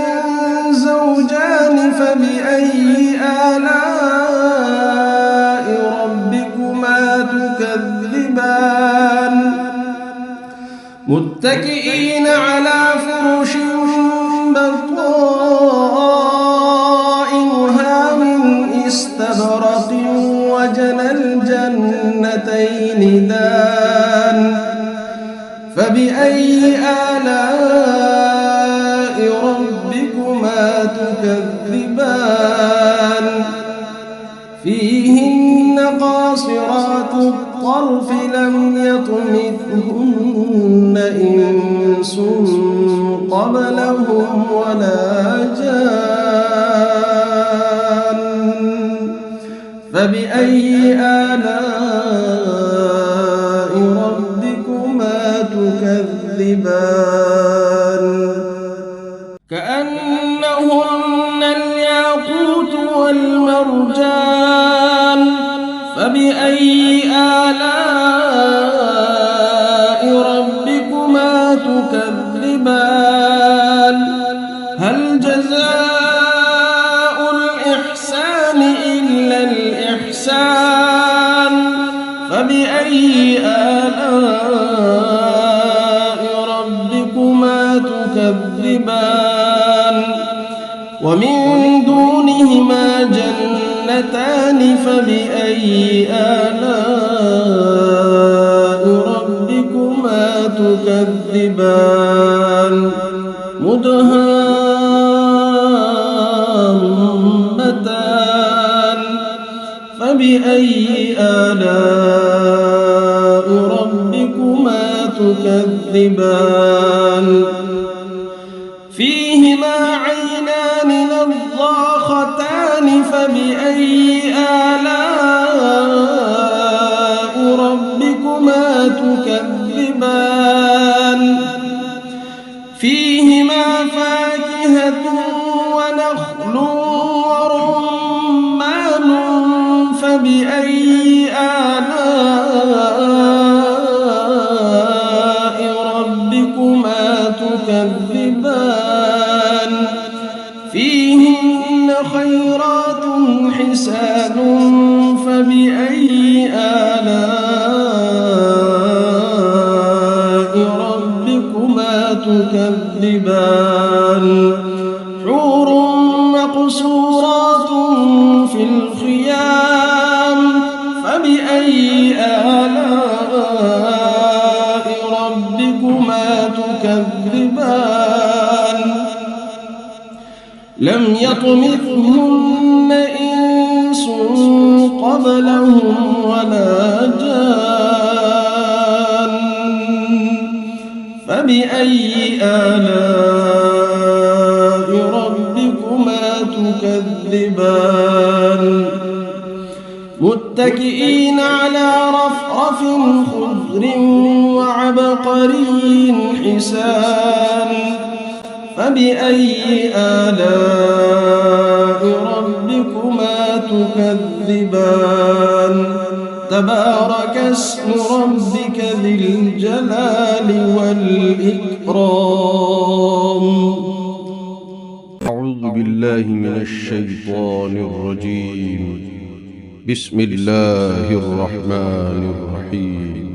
S2: زوجان فبأي آلاء ربكما تكذبان متكئين على فرش بطائنها من استبرق وجنى الجنتين دان فبأي آلاء ربكما تكذبان فيهن قاصرات الطرف لم يطمثهن إنس قبلهم ولا جان فبأي آلاء ربكما تكذبان كأنهن الياقوت والمرجان فبأي آلاء ربكما تكذبان هل جزاء الإحسان إلا الإحسان فبأي آلاء ربكما تكذبان ومن دونهما جنتان فبأي آلاء ربكما تكذبان مدهامتان فبأي آلاء ربكما تكذبان فيهما عينان نضاختان فبأي آلاء ربكما تكذبان فيهما فاكهة ونخل ورمان فبأي آلاء ربكما تكذبان فيهن خيرات حسان فبأي آلاء ربكما تكذبان حور مقصورات في الخيام فبأي آلاء يطمثهن إنس قبلهم ولا جان فبأي آلاء ربكما تكذبان متكئين على رفرف خضر وعبقري حسان فبأي آلاء ربكما تكذبان تبارك اسم ربك ذي الجلال والإكرام.
S1: أعوذ بالله من الشيطان الرجيم. بسم الله الرحمن الرحيم.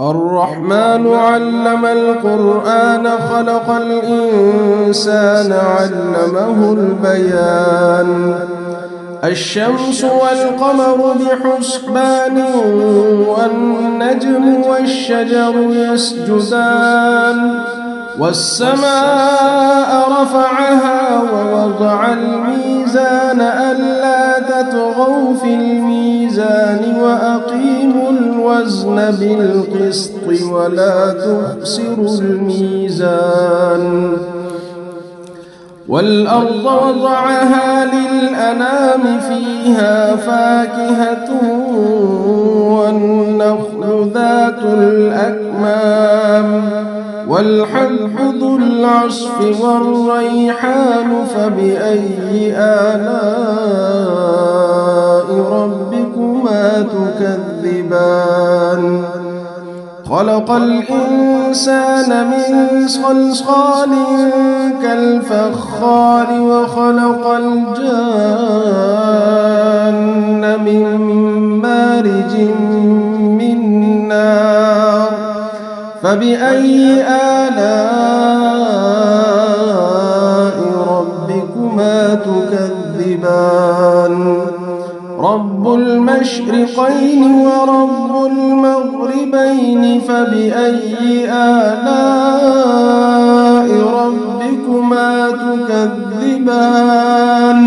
S2: الرحمن علم القرآن خلق الإنسان علمه البيان الشمس والقمر بحسبان والنجم والشجر يسجدان والسماء رفعها ووضع الميزان ألا تطغوا في الميزان وأقيموا الوزن بالقسط ولا تخسروا الميزان والأرض وضعها للأنام فيها فاكهة والنخل ذات الأكمام والحب ذو العصف والريحان فبأي آلاء ربكما تكذبان خلق الإنسان من صلصال كالفخار وخلق الجان من مارج من نار فبأي آلاء ربكما تكذبان رب المشرقين ورب المغربين فبأي آلاء ربكما تكذبان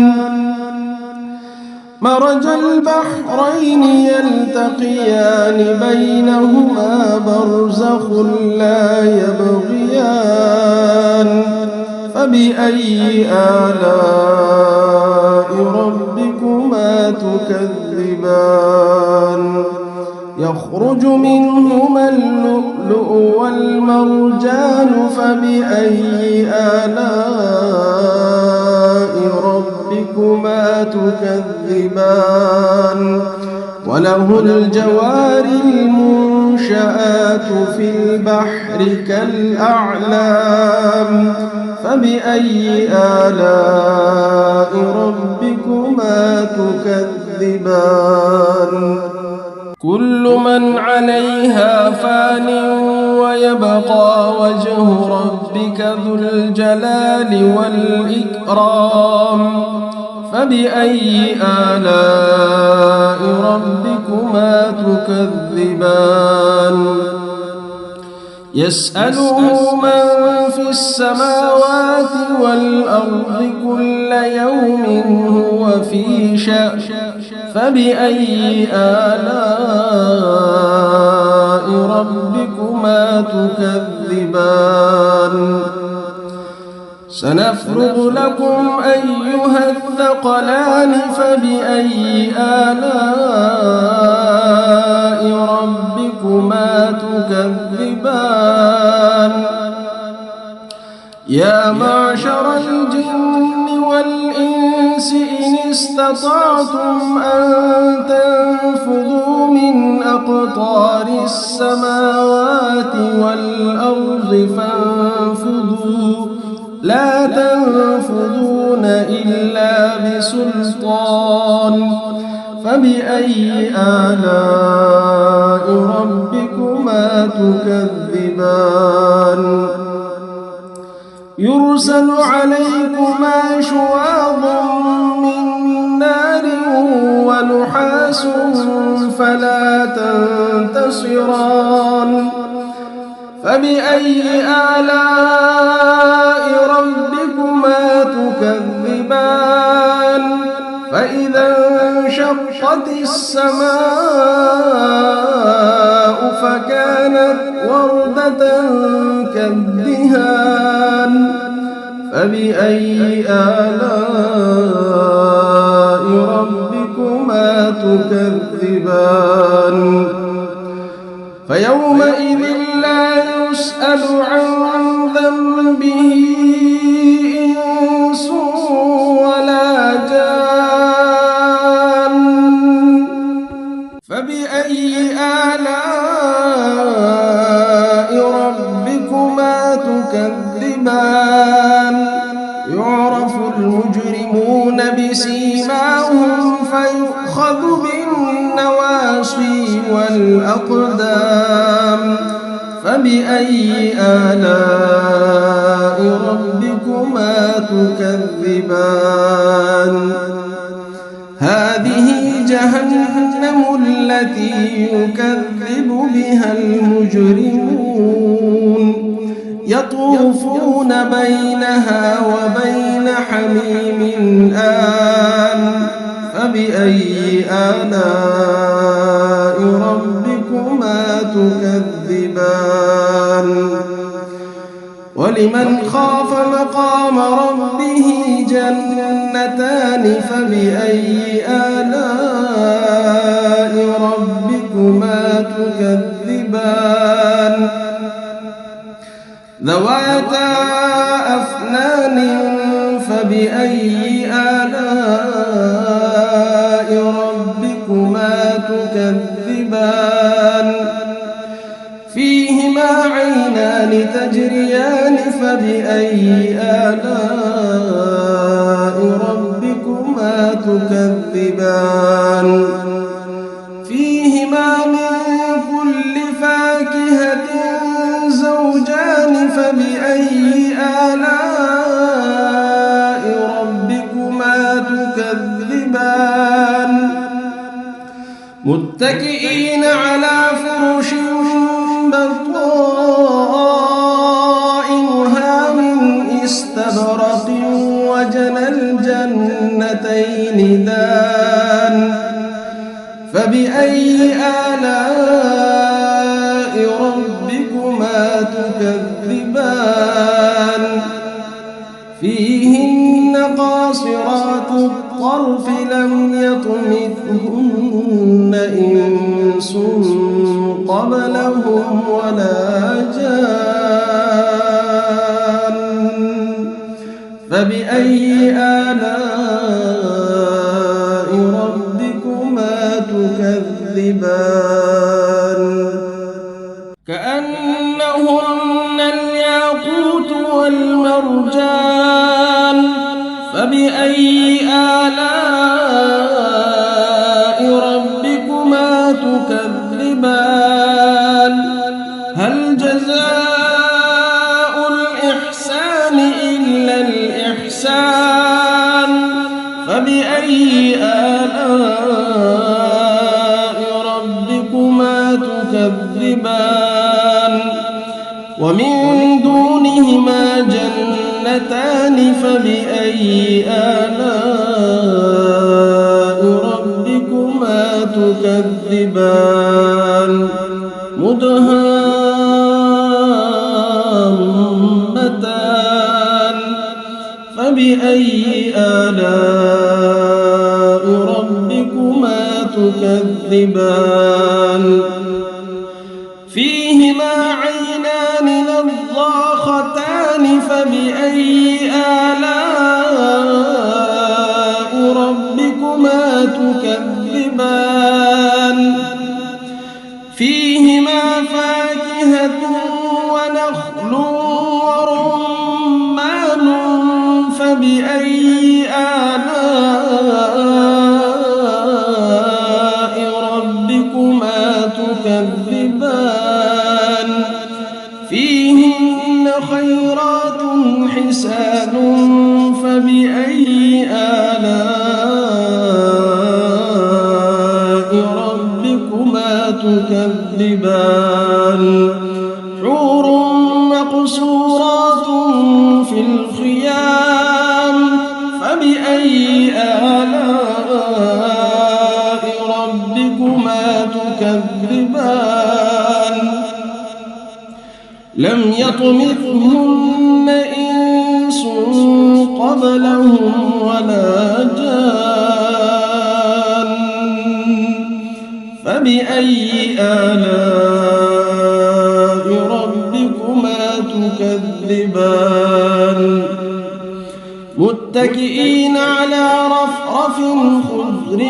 S2: مرج البحرين يلتقيان بينهما برزخ لا يبغيان فبأي آلاء ربكما تكذبان يخرج منهما اللؤلؤ والمرجان فبأي آلاء ربكما تكذبان وله الجوار المنشآت في البحر كالأعلام فبأي آلاء ربكما تكذبان كل من عليها فان ويبقى وجه ربك ذو الجلال والإكرام فبأي آلاء ربكما تكذبان يسأله من في السماوات والأرض كل يوم هو في شأن فبأي آلاء ربكما تكذبان سنفرغ لكم أيها الثقلان فبأي آلاء ربكما تكذبان يا معشر الجن والإنس إن استطعتم أن تنفذوا من أقطار السماوات والأرض فانفذوا لا تنفذون إلا بسلطان فبأي آلاء ربكما تكذبان يرسل عليكما شواظ من نار ونحاس فلا تنتصران فبأي آلاء ربكما تكذبان تكذبان فإذا انشقت السماء فكانت وردة كالدهان فبأي آلاء ربكما تكذبان فيومئذ لا يسأل عن ذنبه إنس ولا جان فبأي آلاء ربكما تكذبان يعرف المجرمون بسيماهم فيؤخذ بالنواصي والأقدام فبأي آلاء ربكما تكذبان هذه جهنم التي يكذب بها المجرمون يطوفون بينها وبين حميم آن فبأي آلاء ربكما تكذبان ولمن خاف مقام ربه جنتان فبأي آلاء ربكما تكذبان ذواتا أفنان فبأي آلاء ربكما تكذبان فيهما عينان تجريان فبأي آلاء ربكما تكذبان فيهما من كل فاكهة زوجان فبأي آلاء ربكما تكذبان متكئين على فرش بطائنها من استبرق وجنى الجنتين دان فبأي آلاء ربكما تكذبان فيهن قاصرات الطرف لم يطمثهن إنس قبلهم ولا جان فبأي آلاء ربكما تكذبان كأنهن الياقوت والمرجان فبأي آلاء ربكما تكذبان هل جزاء الإحسان إلا الإحسان فبأي آلاء ربكما تكذبان ومن دونهما جنتان فبأي آلاء ربكما تكذبان مدهامتان فبأي آلاء ربكما تكذبان فيهما عينان نضاختان فبأي آلاء ربكما تكذبان فيهما فاكهة ونخل ورمان فبأي آلاء ربكما تكذبان فيهن خيرات حسان فبأي آلاء ربكما تكذبان حور مقصورات في الخيام فبأي ربكما تكذبان لم يطمثهن إنس قبلهم ولا جان فبأي آلاء ربكما تكذبان متكئين على رفرف خضر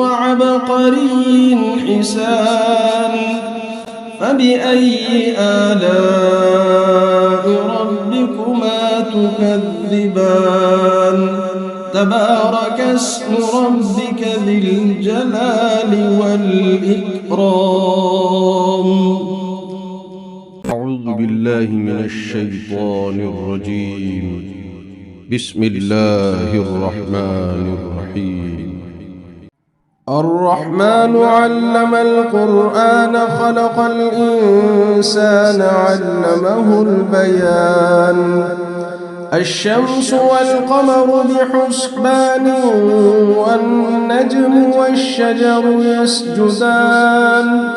S2: وعبقري حسان فبأي آلاء ربكما تكذبان تبارك اسم ربك ذي الجلال والإكرام.
S1: أعوذ بالله من الشيطان الرجيم. بسم الله الرحمن الرحيم.
S2: الرحمن علم القرآن خلق الإنسان علمه البيان الشمس والقمر بحسبان والنجم والشجر يسجدان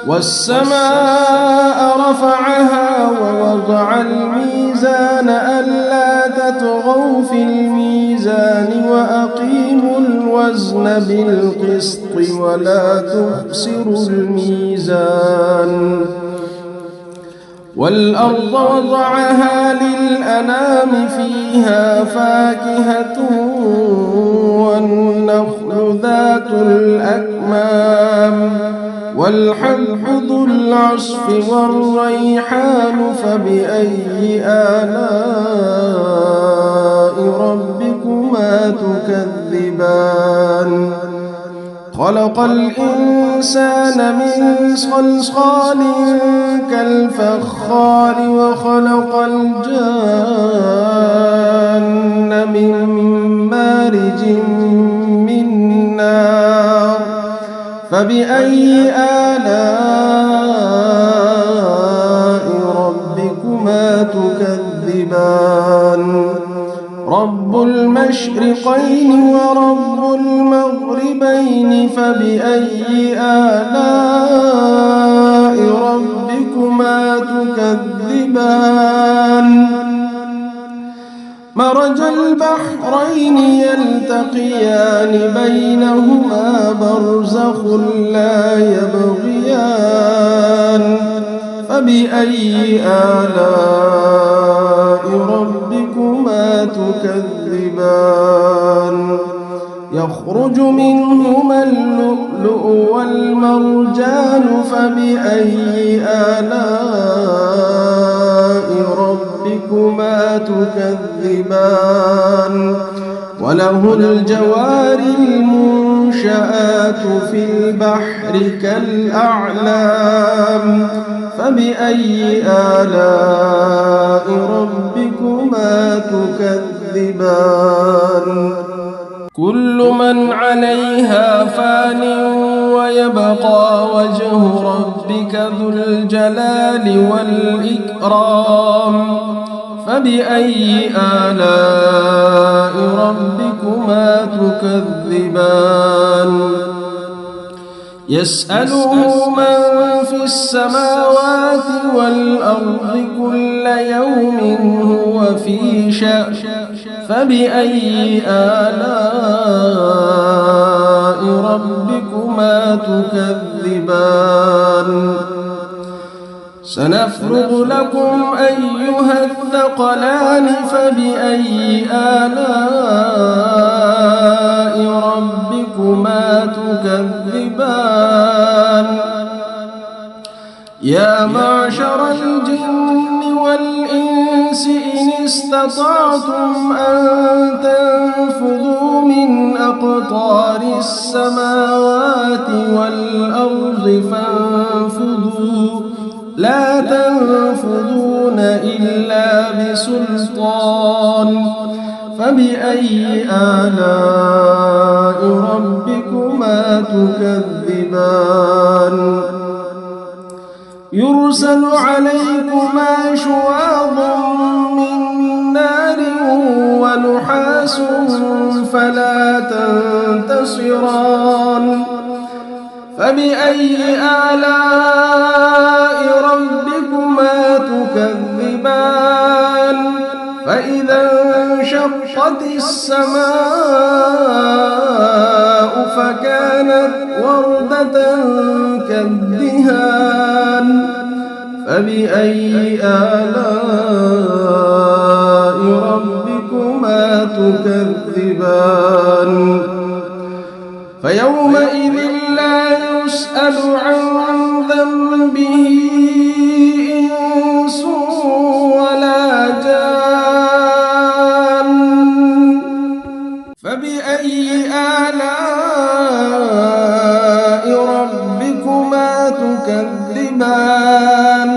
S2: والسماء رفعها ووضع الميزان ألا تطغوا في الميزان وأقيموا الوزن بالقسط ولا تخسروا الميزان والأرض وضعها للأنام فيها فاكهة والنخل ذات الأكمام والحب ذو العصف والريحان فبأي آلاء ربكما تكذبان خلق الإنسان من صلصال كالفخار وخلق الجان من مارج من نار فبأي آلاء ربكما تكذبان رب المشرقين ورب المغربين فبأي آلاء ربكما تكذبان مرج البحرين يلتقيان بينهما برزخ لا يبغيان فبأي آلاء ربكما تكذبان يخرج منهما اللؤلؤ والمرجان فبأي آلاء ربكما تكذبان وله الجوار المنشآت في البحر كالأعلام فبأي آلاء ربكما تكذبان كل من عليها فان ويبقى وجه ربك ذو الجلال والإكرام فبأي آلاء ربكما تكذبان يسأله من في السماوات والأرض كل يوم هو في شأن فبأي آلاء ربكما تكذبان سنفرغ لكم أيها الثقلان فبأي آلاء ربكما تكذبان يا معشر الجن والإنس إن استطعتم أن تنفذوا من أقطار السماوات والأرض فانفذوا لا تنفذون إلا بسلطان فبأي آلاء ربكما تكذبان يرسل عليكما شواظ من نار ونحاس فلا تنتصران فبأي آلاء ربكما تكذبان فإذا انشقت السماء فكانت وردة كالدهان فبأي آلاء ربكما تكذبان فيومئذ لا يسأل عن ذنبه إنس ولا جان فبأي آلاء ربكما تكذبان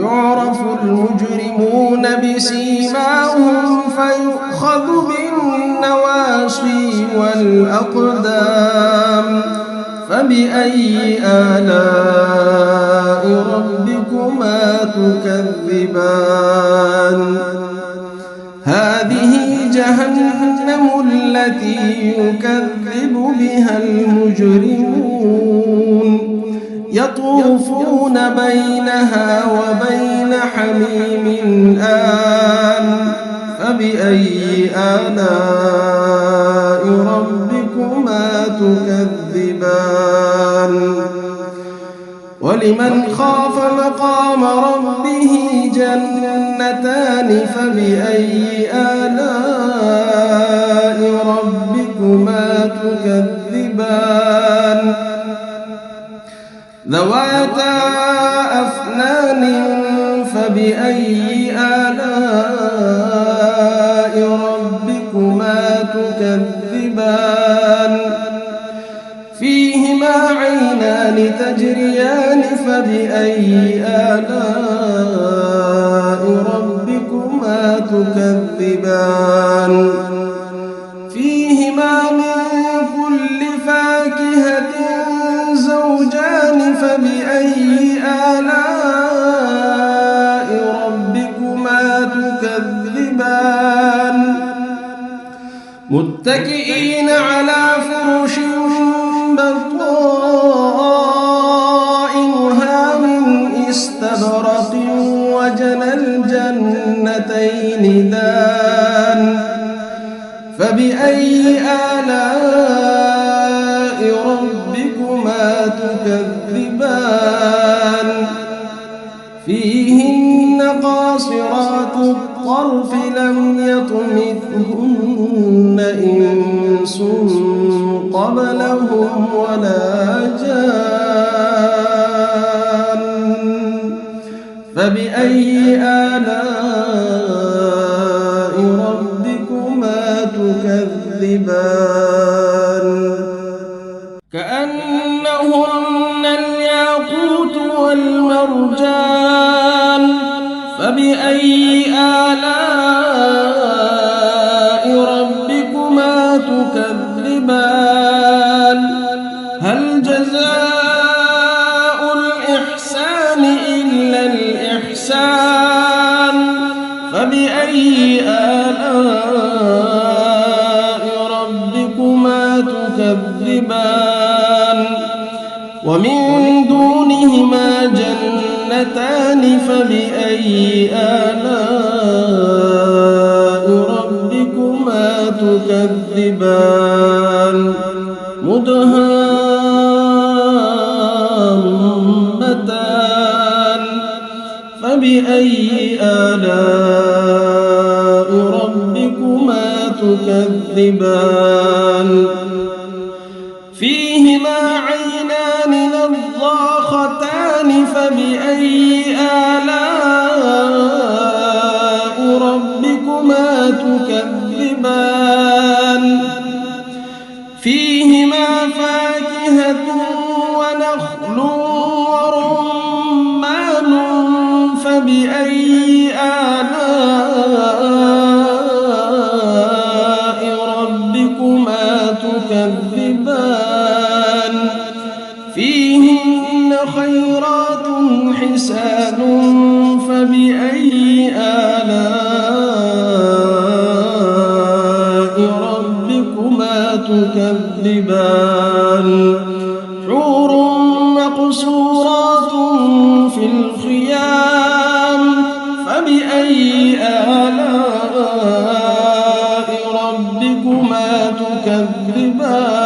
S2: يعرف المجرمون بسيماهم فيؤخذ بالنواصي والأقدام فبأي آلاء ربكما تكذبان هذه جهنم التي يكذب بها المجرمون يطوفون بينها وبين حميم آن فبأي آلاء ربكما تكذبان ولمن خاف مقام ربه جنتان فبأي آلاء ربكما تكذبان ذواتا أفنان فبأي آلاء ربكما تكذبان فيهما عينان تجريان فبأي آلاء ربكما تكذبان فيهما من كل فاكهة زوجان فبأي آلاء ربكما تكذبان متكئين على فرش بطائنها من استبرق وجنى الجنتين دان فبأي آلاء ربكما تكذبان فيهن قاصرات الطرف لم يطمثهن إنس قبلهم ولا جان فبأي آلاء ربكما تكذبان كأنهن الياقوت والمرجان فبأي آلاء ربكما تكذبان هل جزاء الإحسان إلا الإحسان فبأي آلاء ربكما تكذبان ومن دونهما جنتان فبأي آلاء ربكما تكذبان مدهامتان فبأي آلاء ربكما تكذبان فيهما عينان نضاختان فبأي آلاء ربكما تكذبان فيهما فاكهة ونخل ورمان فبأي آلاء ربكما تكذبان فيهن خيرات حسان فبأي آلاء ربكما تكذبان حور مقصورات في الخيام فبأي آلاء ربكما تكذبان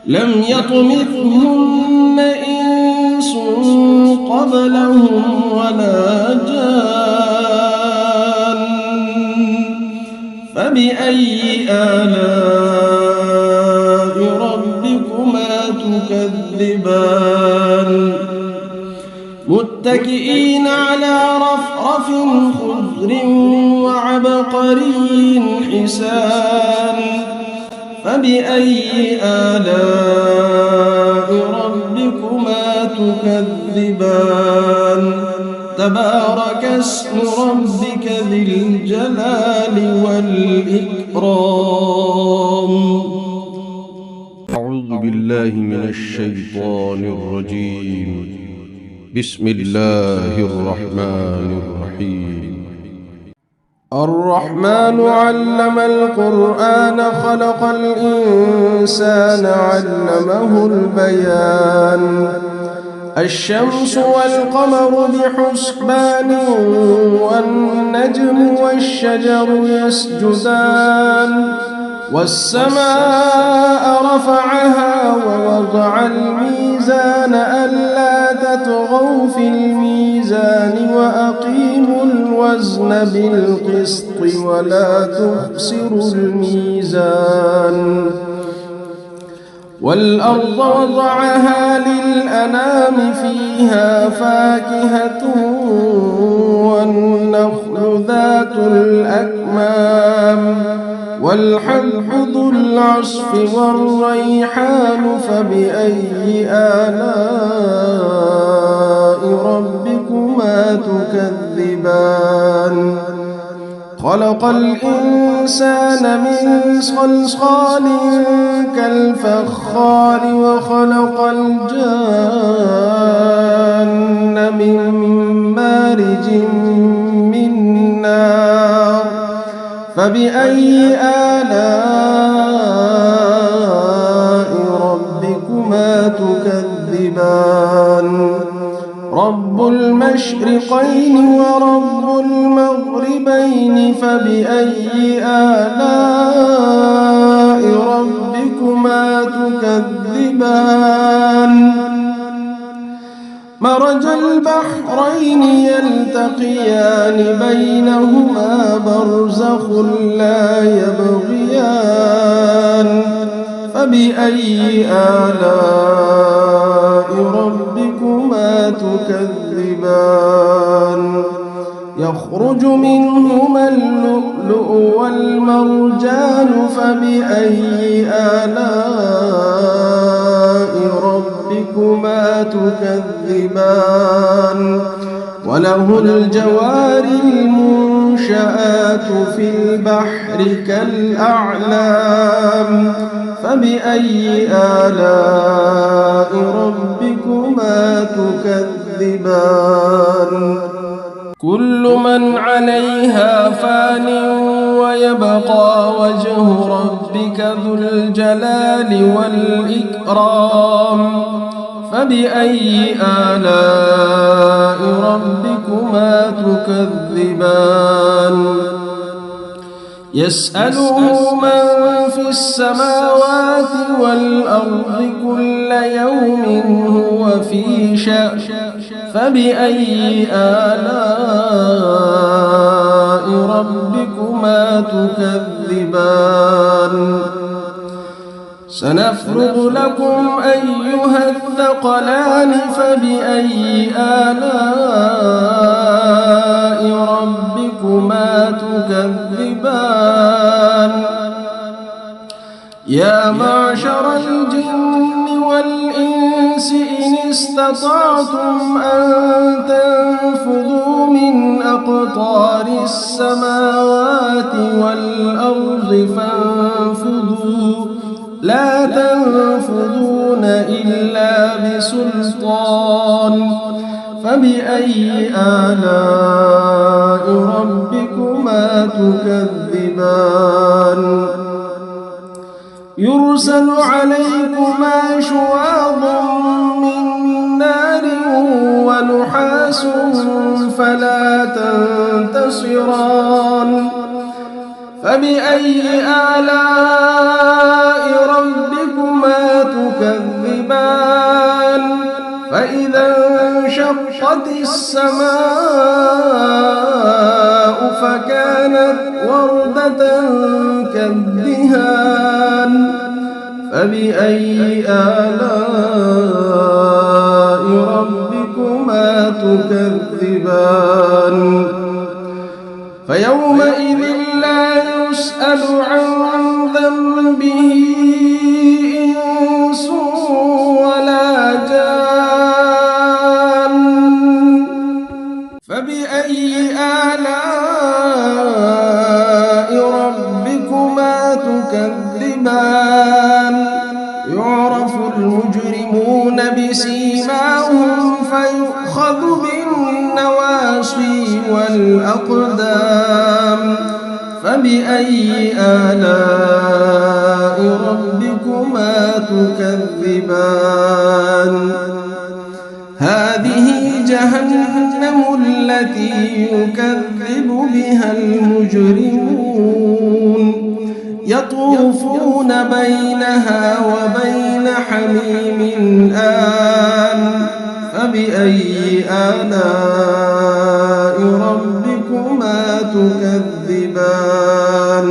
S2: لم يطمثهن إنس قبلهم ولا جان فبأي آلاء ربكما تكذبان متكئين على رفرف خضر وعبقري حسان فبأي آلاء ربكما تكذبان تبارك اسم ربك ذي الجلال والإكرام.
S1: أعوذ بالله من الشيطان الرجيم. بسم الله الرحمن الرحيم.
S2: الرحمن علم القرآن خلق الإنسان علمه البيان الشمس والقمر بحسبان والنجم والشجر يسجدان والسماء رفعها ووضع الميزان ألا تطغوا في الميزان وأقيموا الوزن بالقسط ولا تخسروا الميزان والأرض وضعها للأنام فيها فاكهة والنخل ذات الأكمام والحب ذو العصف والريحان فبأي آلاء ربكما تكذبان خلق الإنسان من صلصال كالفخار وخلق الجان من مارج من نار فبأي آلاء ربكما تكذبان رب المشرقين ورب المغربين فبأي آلاء ربكما تكذبان مرج البحرين يلتقيان بينهما برزخ لا يبغيان فبأي آلاء ربكما تكذبان يخرج منهما اللؤلؤ والمرجان فبأي آلاء ربكما تكذبان وله الجوار المنشآت في البحر كالأعلام فبأي آلاء ربكما تكذبان كل من عليها فان ويبقى وجه ربك ذو الجلال والإكرام فبأي آلاء ربكما تكذبان يسأله من في السماوات والأرض كل يوم هو في شأن فبأي آلاء ربكما تكذبان سنفرغ لكم أيها الثقلان فبأي آلاء ربكما تكذبان يا معشر الجن والإنس إن استطعتم أن تنفذوا من أقطار السماوات والأرض فانفذوا لا تنفذون إلا بسلطان فبأي آلاء ربكما تكذبان يرسل عليكما شواظ تنتصران فبأي آلاء ربكما تكذبان فإذا انشقت السماء فكانت وردة كالدهان فبأي آلاء ربكما تكذبان فيومئذ لا يسأل عن ذنبه إنس ولا جان فبأي آلاء ربكما تكذبان يعرف المجرمون بسيماهم فيؤخذ بالنواصي والأقدام فبأي آلاء ربكما تكذبان هذه جهنم التي يكذب بها المجرمون يطوفون بينها وبين حميم آن فبأي آلاء ربكما تكذبان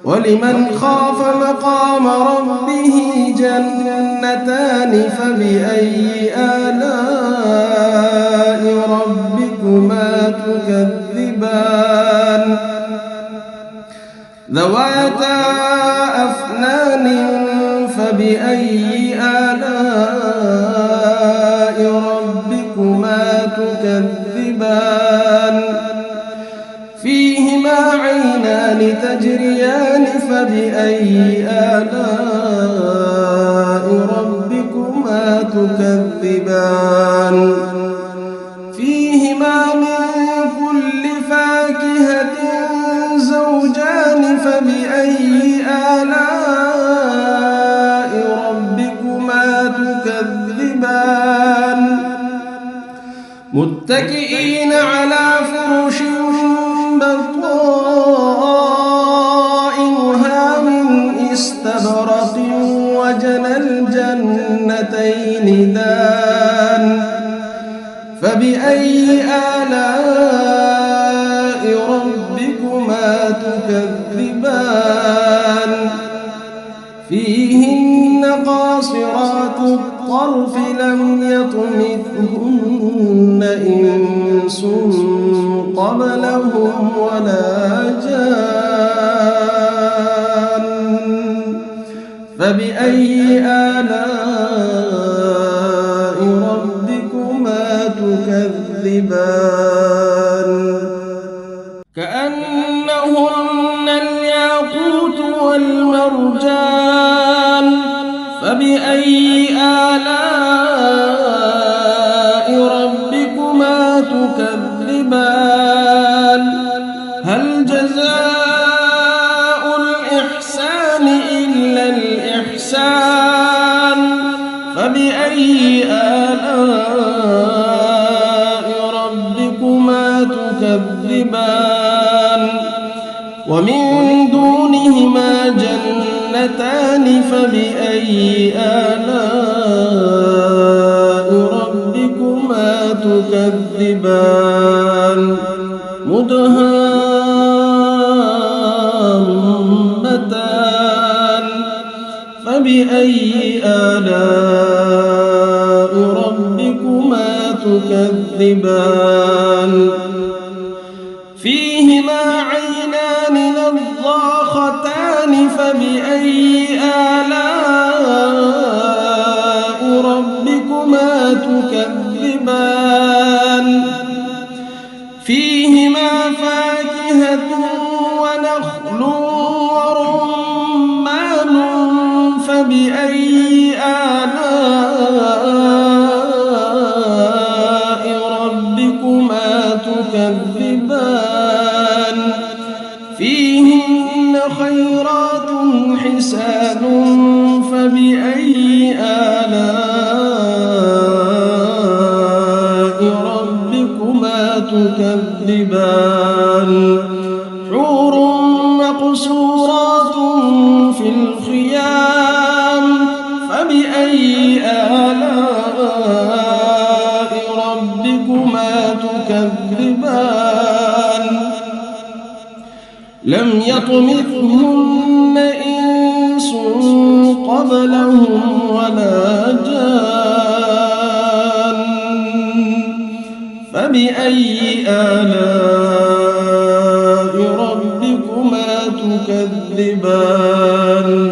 S2: ولمن خاف مقام ربه جنتان فبأي آلاء ربكما تكذبان ذواتا أفنان فبأي آلاء ربكما تكذبان فيهما عينان تجريان فبأي آلاء ربكما تكذبان فيهما من كل فاكهة زوجان فبأي آلاء ربكما تكذبان متكئين على فرش بطائنها من استبرق وجنى الجنتين دان فبأي آلاء ربكما تكذبان فيهن قاصرات الطرف لم يطمثهن إنس قبلهم ولا جان فبأي آلاء ربكما تكذبان كأنهن الياقوت والمرجان فبأي آلاء ربكما تكذبان هل جزاء الإحسان إلا الإحسان فبأي آلاء ربكما تكذبان ومن دونهما جنتان فبأي آلاء ربكما تكذبان مدهامتان فبأي آلاء ربكما تكذبان فيهما عينان نضاختان فبأي آلاء ربكما تكذبان فيهما فاكهة ونخل ورمان فبأي آلاء ربكما تكذبان فيهن خيرات حسان فبأي آلاء ربكما تكذبان يطمثهن إنس قبلهم ولا جان فبأي آلاء ربكما تكذبان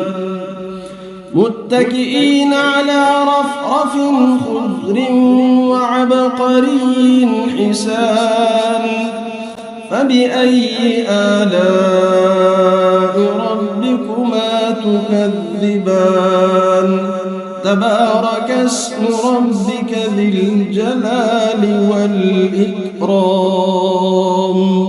S2: متكئين على رفرف خضر وعبقري حسان فبأي آلاء ربكما تكذبان تبارك اسم ربك ذي الجلال والإكرام